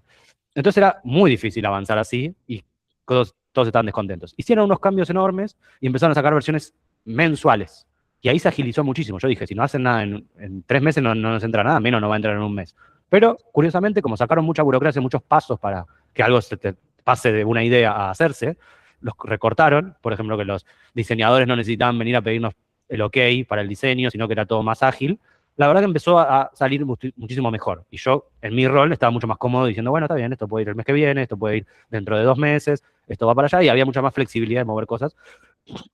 Entonces era muy difícil avanzar así, y todos estaban descontentos. Hicieron unos cambios enormes y empezaron a sacar versiones mensuales. Y ahí se agilizó muchísimo. Yo dije, si no hacen nada en 3 meses no nos entra nada, menos no va a entrar en un mes. Pero, curiosamente, como sacaron mucha burocracia, muchos pasos para que algo se te pase de una idea a hacerse, los recortaron. Por ejemplo, que los diseñadores no necesitaban venir a pedirnos el ok para el diseño, sino que era todo más ágil. La verdad que empezó a salir muchísimo mejor. Y yo, en mi rol, estaba mucho más cómodo diciendo, bueno, está bien, esto puede ir el mes que viene, esto puede ir dentro de 2 meses, esto va para allá, y había mucha más flexibilidad de mover cosas.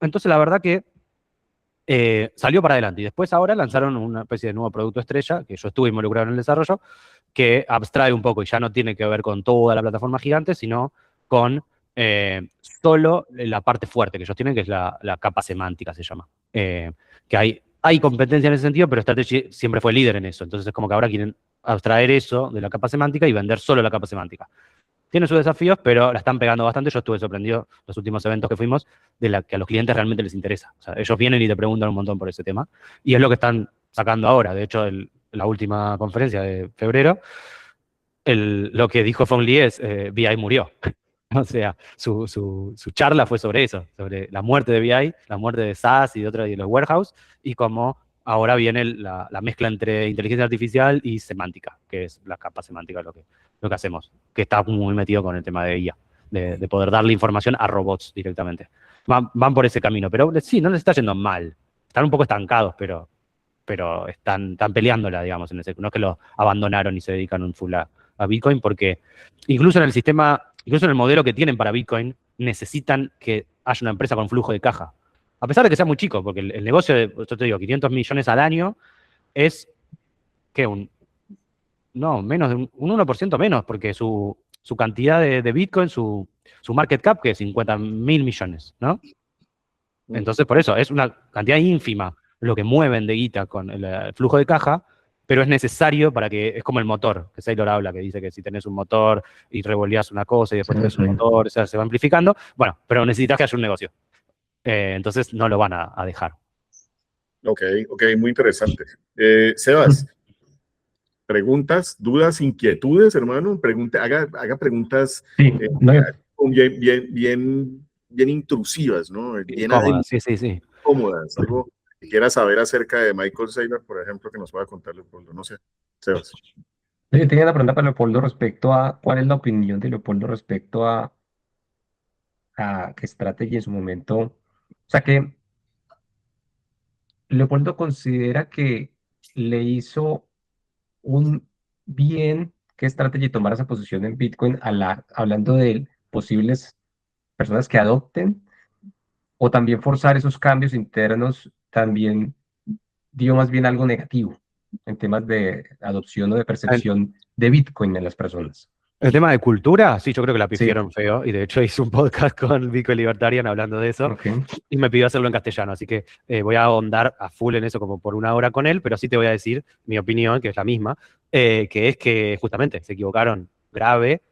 Entonces, la verdad que salió para adelante. Y después ahora lanzaron una especie de nuevo producto estrella, que yo estuve involucrado en el desarrollo, que abstrae un poco y ya no tiene que ver con toda la plataforma gigante, sino con solo la parte fuerte que ellos tienen, que es la capa semántica, se llama. Que hay competencia en ese sentido, pero Strategy siempre fue líder en eso. Entonces es como que ahora quieren abstraer eso de la capa semántica y vender solo la capa semántica. Tiene sus desafíos, pero la están pegando bastante. Yo estuve sorprendido los últimos eventos que fuimos de que a los clientes realmente les interesa. O sea, ellos vienen y te preguntan un montón por ese tema. Y es lo que están sacando ahora. De hecho, la última conferencia de febrero, lo que dijo Phong Lee es, BI murió. O sea, su charla fue sobre eso, sobre la muerte de BI, la muerte de SaaS y de otros de los warehouse, y cómo ahora viene la mezcla entre inteligencia artificial y semántica, que es la capa semántica lo que hacemos, que está muy metido con el tema de IA, de poder darle información a robots directamente. Van por ese camino, pero sí, no les está yendo mal. Están un poco estancados, pero están peleándola, digamos, en ese, no es que lo abandonaron y se dedican un full a Bitcoin, porque incluso en el sistema, incluso en el modelo que tienen para Bitcoin, necesitan que haya una empresa con flujo de caja. A pesar de que sea muy chico, porque el negocio de, yo te digo, 500 millones al año es, ¿qué? No, menos de un 1% menos, porque su cantidad de Bitcoin, su market cap, que es 50.000 millones, ¿no? Entonces, por eso, es una cantidad ínfima lo que mueven de guita con el flujo de caja, pero es necesario para que, es como el motor, que Saylor habla, que dice que si tenés un motor y revolvías una cosa y después tenés un motor, o sea, se va amplificando, bueno, pero necesitas que haya un negocio. Entonces, no lo van a dejar. Ok, muy interesante. Sebas, preguntas, dudas, inquietudes, hermano. Haga preguntas Sí, no, bien intrusivas, ¿no? Bien Cómoda, sí. cómodas. Algo que quiera saber acerca de Michael Saylor, por ejemplo, que nos pueda contar Leopoldo. No sé, Sebas. yo tenía una pregunta para Leopoldo respecto a cuál es la opinión de Leopoldo respecto a que Strategy en su momento, o sea que Leopoldo considera que le hizo un bien que Strategy tomara esa posición en Bitcoin hablando de posibles personas que adopten o también forzar esos cambios internos también dio más bien algo negativo en temas de adopción o de percepción de Bitcoin en las personas. El tema de cultura, sí, yo creo que la Sí, pifiaron feo, y de hecho hice un podcast con Vico Libertarian hablando de eso, ok. y me pidió hacerlo en castellano, así que voy a ahondar a full en eso como por una hora con él, pero sí te voy a decir mi opinión, que es la misma, que es que justamente se equivocaron grave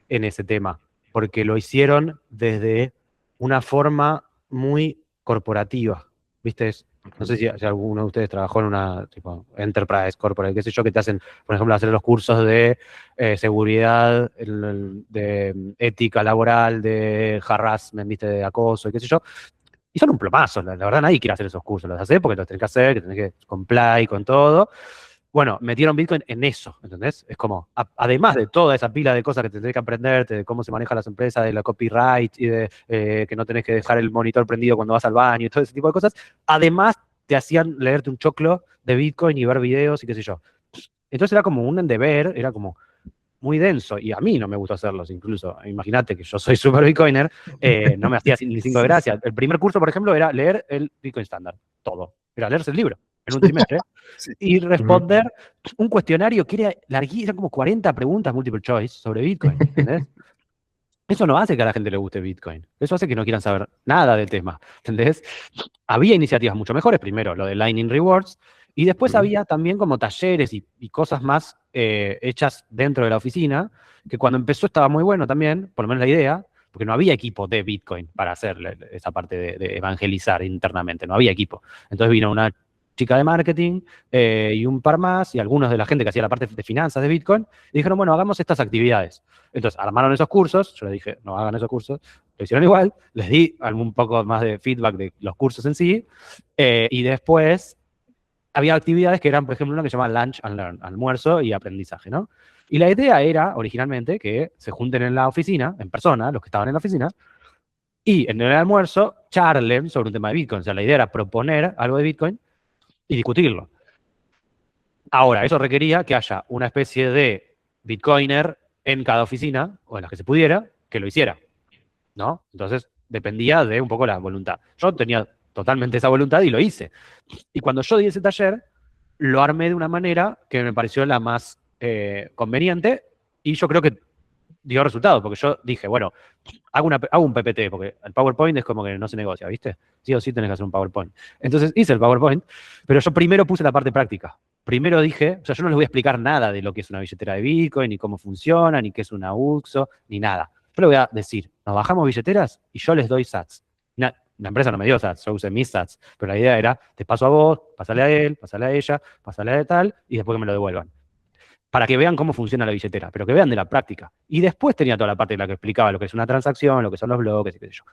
en ese tema, porque lo hicieron desde una forma muy corporativa, ¿viste? No sé si alguno de ustedes trabajó en una tipo enterprise corporate, qué sé yo, que te hacen, por ejemplo, hacer los cursos de seguridad, de ética laboral, de harassment, ¿viste? De acoso, y qué sé yo. Y son un plomazo, la verdad nadie quiere hacer esos cursos, los haces porque los tenés que hacer, que tenés que comply con todo. Bueno, metieron Bitcoin en eso, ¿entendés? Es como, además de toda esa pila de cosas que tenés que aprenderte, de cómo se manejan las empresas, de la copyright y de que no tenés que dejar el monitor prendido cuando vas al baño y todo ese tipo de cosas, además te hacían leerte un choclo de Bitcoin y ver videos y qué sé yo. Entonces era como un deber, era como muy denso, y a mí no me gusta hacerlos incluso. Imagínate que yo soy super Bitcoiner, no me hacía ni cinco de gracia. El primer curso, por ejemplo, era leer el Bitcoin Standard, todo. Era leerse el libro en un trimestre Sí. y responder un cuestionario que era larguísimo, eran como 40 preguntas multiple choice sobre Bitcoin, ¿entendés? Eso no hace que a la gente le guste Bitcoin. Eso hace que no quieran saber nada del tema, ¿entendés? Había iniciativas mucho mejores, primero lo de Lightning Rewards, y después había también como talleres y cosas más hechas dentro de la oficina, que cuando empezó estaba muy bueno también, por lo menos la idea, porque no había equipo de Bitcoin para hacer esa parte de evangelizar internamente, no había equipo. Entonces vino una chica de marketing y un par más, y algunos de la gente que hacía la parte de finanzas de Bitcoin, y dijeron, bueno, hagamos estas actividades. Entonces armaron esos cursos, yo les dije, no hagan esos cursos, lo hicieron igual, les di un poco más de feedback de los cursos en sí, y después había actividades que eran, por ejemplo, una que se llama Lunch and Learn, almuerzo y aprendizaje, ¿no? Y la idea era, originalmente, que se junten en la oficina, en persona, los que estaban en la oficina, y en el almuerzo charlen sobre un tema de Bitcoin. O sea, la idea era proponer algo de Bitcoin y discutirlo. Ahora, eso requería que haya una especie de Bitcoiner en cada oficina, o en las que se pudiera, que lo hiciera, ¿no? Entonces, dependía de un poco la voluntad. Yo tenía totalmente esa voluntad y lo hice. Y cuando yo di ese taller, lo armé de una manera que me pareció la más conveniente, y yo creo que dio resultados, porque yo dije, bueno, hago un PPT, porque el PowerPoint es como que no se negocia, ¿viste? Sí o sí tenés que hacer un PowerPoint. Entonces hice el PowerPoint, pero yo primero puse la parte práctica. Primero dije, o sea, yo no les voy a explicar nada de lo que es una billetera de Bitcoin, ni cómo funciona, ni qué es una UXO, ni nada. Yo les voy a decir, nos bajamos billeteras y yo les doy sats. La empresa no me dio sats, yo usé mis sats, pero la idea era, te paso a vos, pasale a él, pasale a ella, pasale a tal, y después que me lo devuelvan. para que vean cómo funciona la billetera, pero que vean de la práctica. Y después tenía toda la parte en la que explicaba lo que es una transacción, lo que son los bloques y qué sé yo.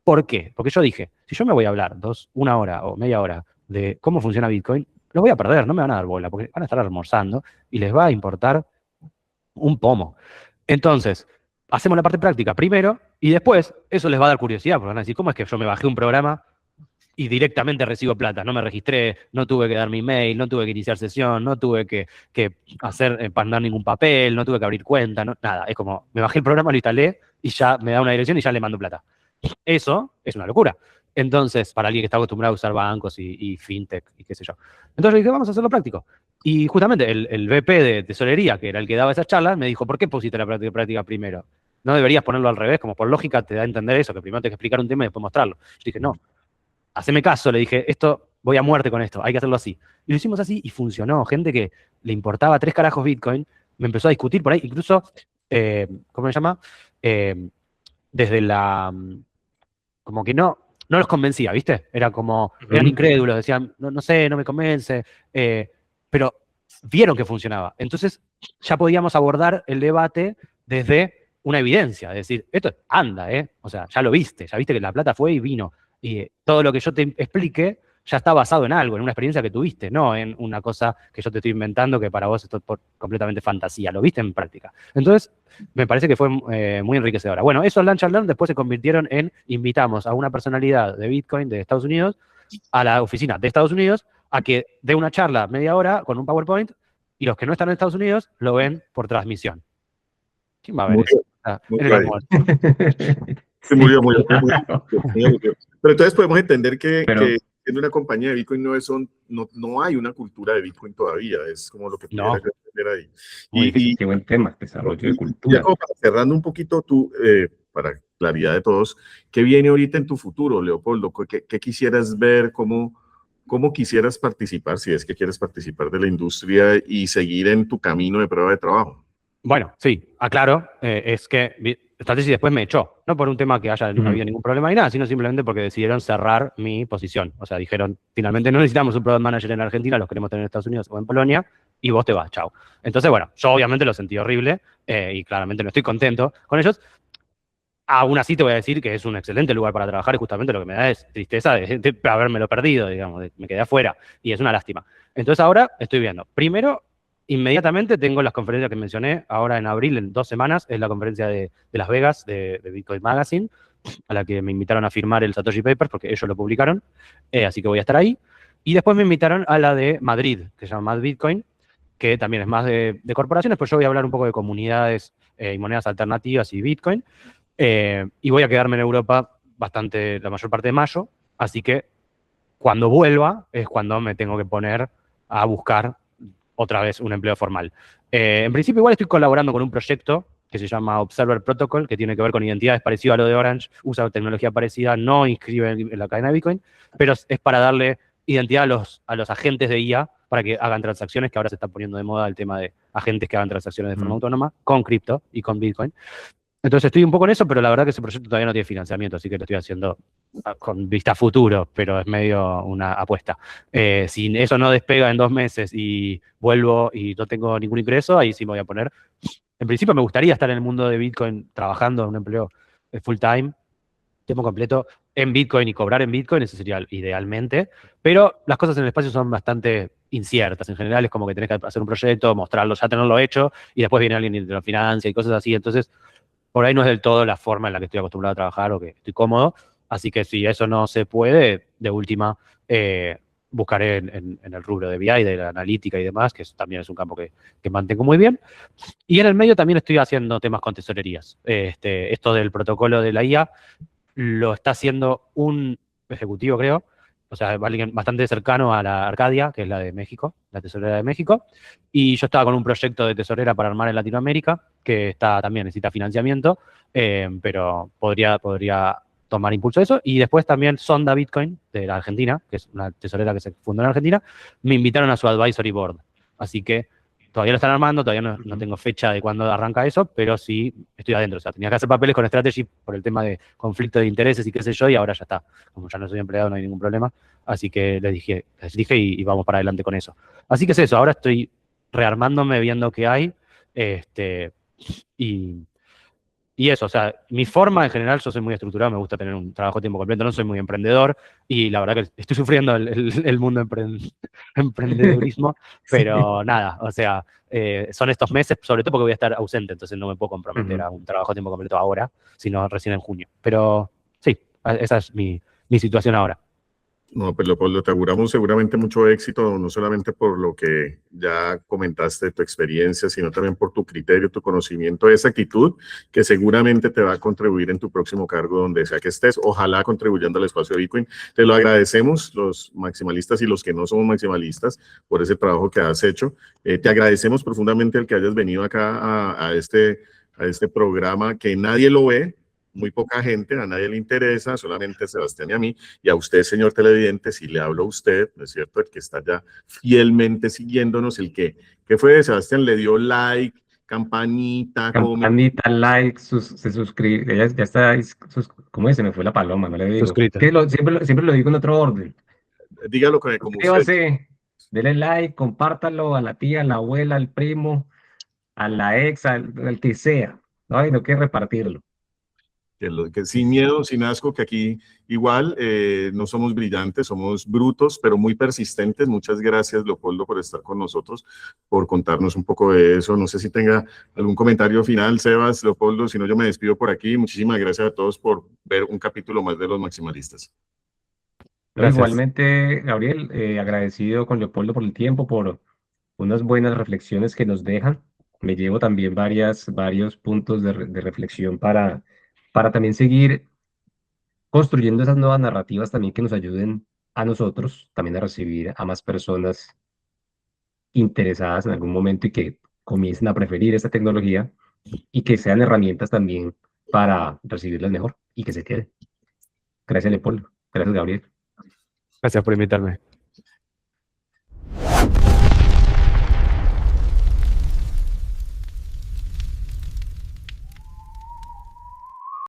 ¿Por qué? Porque yo dije, si yo me voy a hablar una hora o media hora de cómo funciona Bitcoin, los voy a perder, no me van a dar bola, porque van a estar almorzando y les va a importar un pomo. Entonces, hacemos la parte práctica primero y después eso les va a dar curiosidad, porque van a decir, ¿cómo es que yo me bajé un programa y directamente recibo plata? No me registré, no tuve que dar mi mail, no tuve que iniciar sesión, no tuve que hacer, mandar ningún papel, no tuve que abrir cuenta, nada. Es como, me bajé el programa, lo instalé y ya me da una dirección y ya le mando plata. Eso es una locura. Entonces, para alguien que está acostumbrado a usar bancos y fintech y qué sé yo. Entonces dije, vamos a hacerlo práctico. Y justamente el VP de tesorería, que era el que daba esas charlas, me dijo, ¿por qué pusiste la práctica primero? No deberías ponerlo al revés, como por lógica te da a entender eso, que primero tienes que explicar un tema y después mostrarlo. Yo dije, no, haceme caso, le dije, esto, voy a muerte con esto, hay que hacerlo así. Y lo hicimos así y funcionó. Gente que le importaba 3 carajos Bitcoin, me empezó a discutir por ahí, incluso, ¿cómo se llama? Desde la, como que no los convencía, ¿viste? Era como, eran incrédulos, decían, no sé, no me convence, pero vieron que funcionaba. Entonces ya podíamos abordar el debate desde una evidencia, es decir, esto anda, ¿eh? O sea, ya lo viste, ya viste que la plata fue y vino. Y todo lo que yo te explique ya está basado en algo, en una experiencia que tuviste, no en una cosa que yo te estoy inventando que para vos es completamente fantasía, lo viste en práctica. Entonces, me parece que fue muy enriquecedora. Bueno, esos Lunch and Learn después se convirtieron en, invitamos a una personalidad de Bitcoin de Estados Unidos, a la oficina de Estados Unidos, a que dé una charla media hora con un PowerPoint, y los que no están en Estados Unidos lo ven por transmisión. ¿Quién va a ver Muy eso? muy En el claro. almuerzo. Sí, muy bien, muy bien, muy bien, muy bien. Pero entonces podemos entender que, Pero- que en una compañía de Bitcoin no hay una cultura de Bitcoin todavía, es como lo que pudiera No. entender ahí. Muy difícil. Qué buen tema, desarrollo de Ya cultura. como para cerrando un poquito tú, para claridad de todos, ¿qué viene ahorita en tu futuro, Leopoldo? ¿Qué quisieras ver? ¿Cómo quisieras participar, si es que quieres participar de la industria y seguir en tu camino de prueba de trabajo? Bueno, sí, aclaro, es que esta tesis después me echó, no por un tema que haya habido ningún problema ni nada, sino simplemente porque decidieron cerrar mi posición. O sea, dijeron, finalmente no necesitamos un product manager en Argentina, los queremos tener en Estados Unidos o en Polonia, y vos te vas, chao. Entonces, bueno, yo obviamente lo sentí horrible y claramente no estoy contento con ellos. Aún así te voy a decir que es un excelente lugar para trabajar y justamente lo que me da es tristeza de habérmelo perdido, digamos, me quedé afuera y es una lástima. Entonces ahora estoy viendo, primero, inmediatamente tengo las conferencias que mencioné, ahora en abril, en 2 semanas, es la conferencia de Las Vegas, de Bitcoin Magazine, a la que me invitaron a firmar el Satoshi Papers porque ellos lo publicaron, así que voy a estar ahí. Y después me invitaron a la de Madrid, que se llama Mad Bitcoin, que también es más de corporaciones, pues yo voy a hablar un poco de comunidades y monedas alternativas y Bitcoin. Y voy a quedarme en Europa la mayor parte de mayo, así que cuando vuelva es cuando me tengo que poner a buscar otra vez un empleo formal. En principio igual estoy colaborando con un proyecto que se llama Observer Protocol, que tiene que ver con identidades parecidas a lo de Orange, usa tecnología parecida, no inscribe en la cadena de Bitcoin, pero es para darle identidad a los agentes de IA para que hagan transacciones, que ahora se está poniendo de moda el tema de agentes que hagan transacciones de forma autónoma, con cripto y con Bitcoin. Entonces estoy un poco en eso, pero la verdad que ese proyecto todavía no tiene financiamiento, así que lo estoy haciendo con vista a futuro, pero es medio una apuesta. Si eso no despega en 2 meses y vuelvo y no tengo ningún ingreso, ahí sí me voy a poner. En principio me gustaría estar en el mundo de Bitcoin trabajando en un empleo full time, tiempo completo, en Bitcoin y cobrar en Bitcoin, eso sería idealmente, pero las cosas en el espacio son bastante inciertas. En general es como que tenés que hacer un proyecto, mostrarlo, ya tenerlo hecho, y después viene alguien y te lo financia y cosas así. Entonces, por ahí no es del todo la forma en la que estoy acostumbrado a trabajar o que estoy cómodo. Así que si eso no se puede, de última, buscaré en el rubro de BI, de la analítica y demás, que también es un campo que mantengo muy bien. Y en el medio también estoy haciendo temas con tesorerías. Esto del protocolo de la IA lo está haciendo un ejecutivo, creo, o sea, alguien bastante cercano a la Arcadia, que es la de México, la tesorera de México, y yo estaba con un proyecto de tesorera para armar en Latinoamérica, que también necesita financiamiento, pero podría tomar impulso de eso, y después también Sonda Bitcoin, de la Argentina, que es una tesorera que se fundó en Argentina, me invitaron a su advisory board, así que todavía lo están armando, todavía no tengo fecha de cuándo arranca eso, pero sí estoy adentro. O sea, tenía que hacer papeles con Strategy por el tema de conflicto de intereses y qué sé yo, y ahora ya está. Como ya no soy empleado, no hay ningún problema. Así que les dije y vamos para adelante con eso. Así que es eso, ahora estoy rearmándome, viendo qué hay. Y, y eso, o sea, mi forma en general, yo soy muy estructurado, me gusta tener un trabajo a tiempo completo, no soy muy emprendedor y la verdad que estoy sufriendo el mundo emprendedurismo, Sí. pero nada, o sea, son estos meses, sobre todo porque voy a estar ausente, entonces no me puedo comprometer Ujú. a un trabajo a tiempo completo ahora, sino recién en junio. Pero sí, esa es mi situación ahora. No, pues Leopoldo, te auguramos seguramente mucho éxito, no solamente por lo que ya comentaste de tu experiencia, sino también por tu criterio, tu conocimiento, esa actitud que seguramente te va a contribuir en tu próximo cargo donde sea que estés, ojalá contribuyendo al espacio de Bitcoin. Te lo agradecemos, los maximalistas y los que no somos maximalistas, por ese trabajo que has hecho. Te agradecemos profundamente el que hayas venido acá a este programa que nadie lo ve, muy poca gente, a nadie le interesa, solamente a Sebastián y a mí. Y a usted, señor televidente, si le hablo a usted, ¿no es cierto? El que está ya fielmente siguiéndonos, ¿qué fue? Sebastián le dio like, campanita, Campanita, like, se suscribe, ya está, ¿cómo es? Se me fue la paloma, no le digo. Suscrito. Siempre lo digo en otro orden. dígalo como usted. Suscríbase, dele like, compártalo a la tía, a la abuela, al primo, a la ex, al que sea. No, y no que repartirlo. Que sin miedo, sin asco, que aquí igual no somos brillantes, somos brutos, pero muy persistentes. Muchas gracias, Leopoldo, por estar con nosotros, por contarnos un poco de eso. No sé si tenga algún comentario final, Sebas, Leopoldo, si no yo me despido por aquí. Muchísimas gracias a todos por ver un capítulo más de Los Maximalistas. No, Gracias. igualmente, Gabriel, agradecido con Leopoldo por el tiempo, por unas buenas reflexiones que nos dejan. Me llevo también varios puntos de reflexión para también seguir construyendo esas nuevas narrativas también que nos ayuden a nosotros también a recibir a más personas interesadas en algún momento y que comiencen a preferir esta tecnología y que sean herramientas también para recibirlas mejor y que se queden. Gracias, Leopoldo. Gracias, Gabriel. Gracias por invitarme.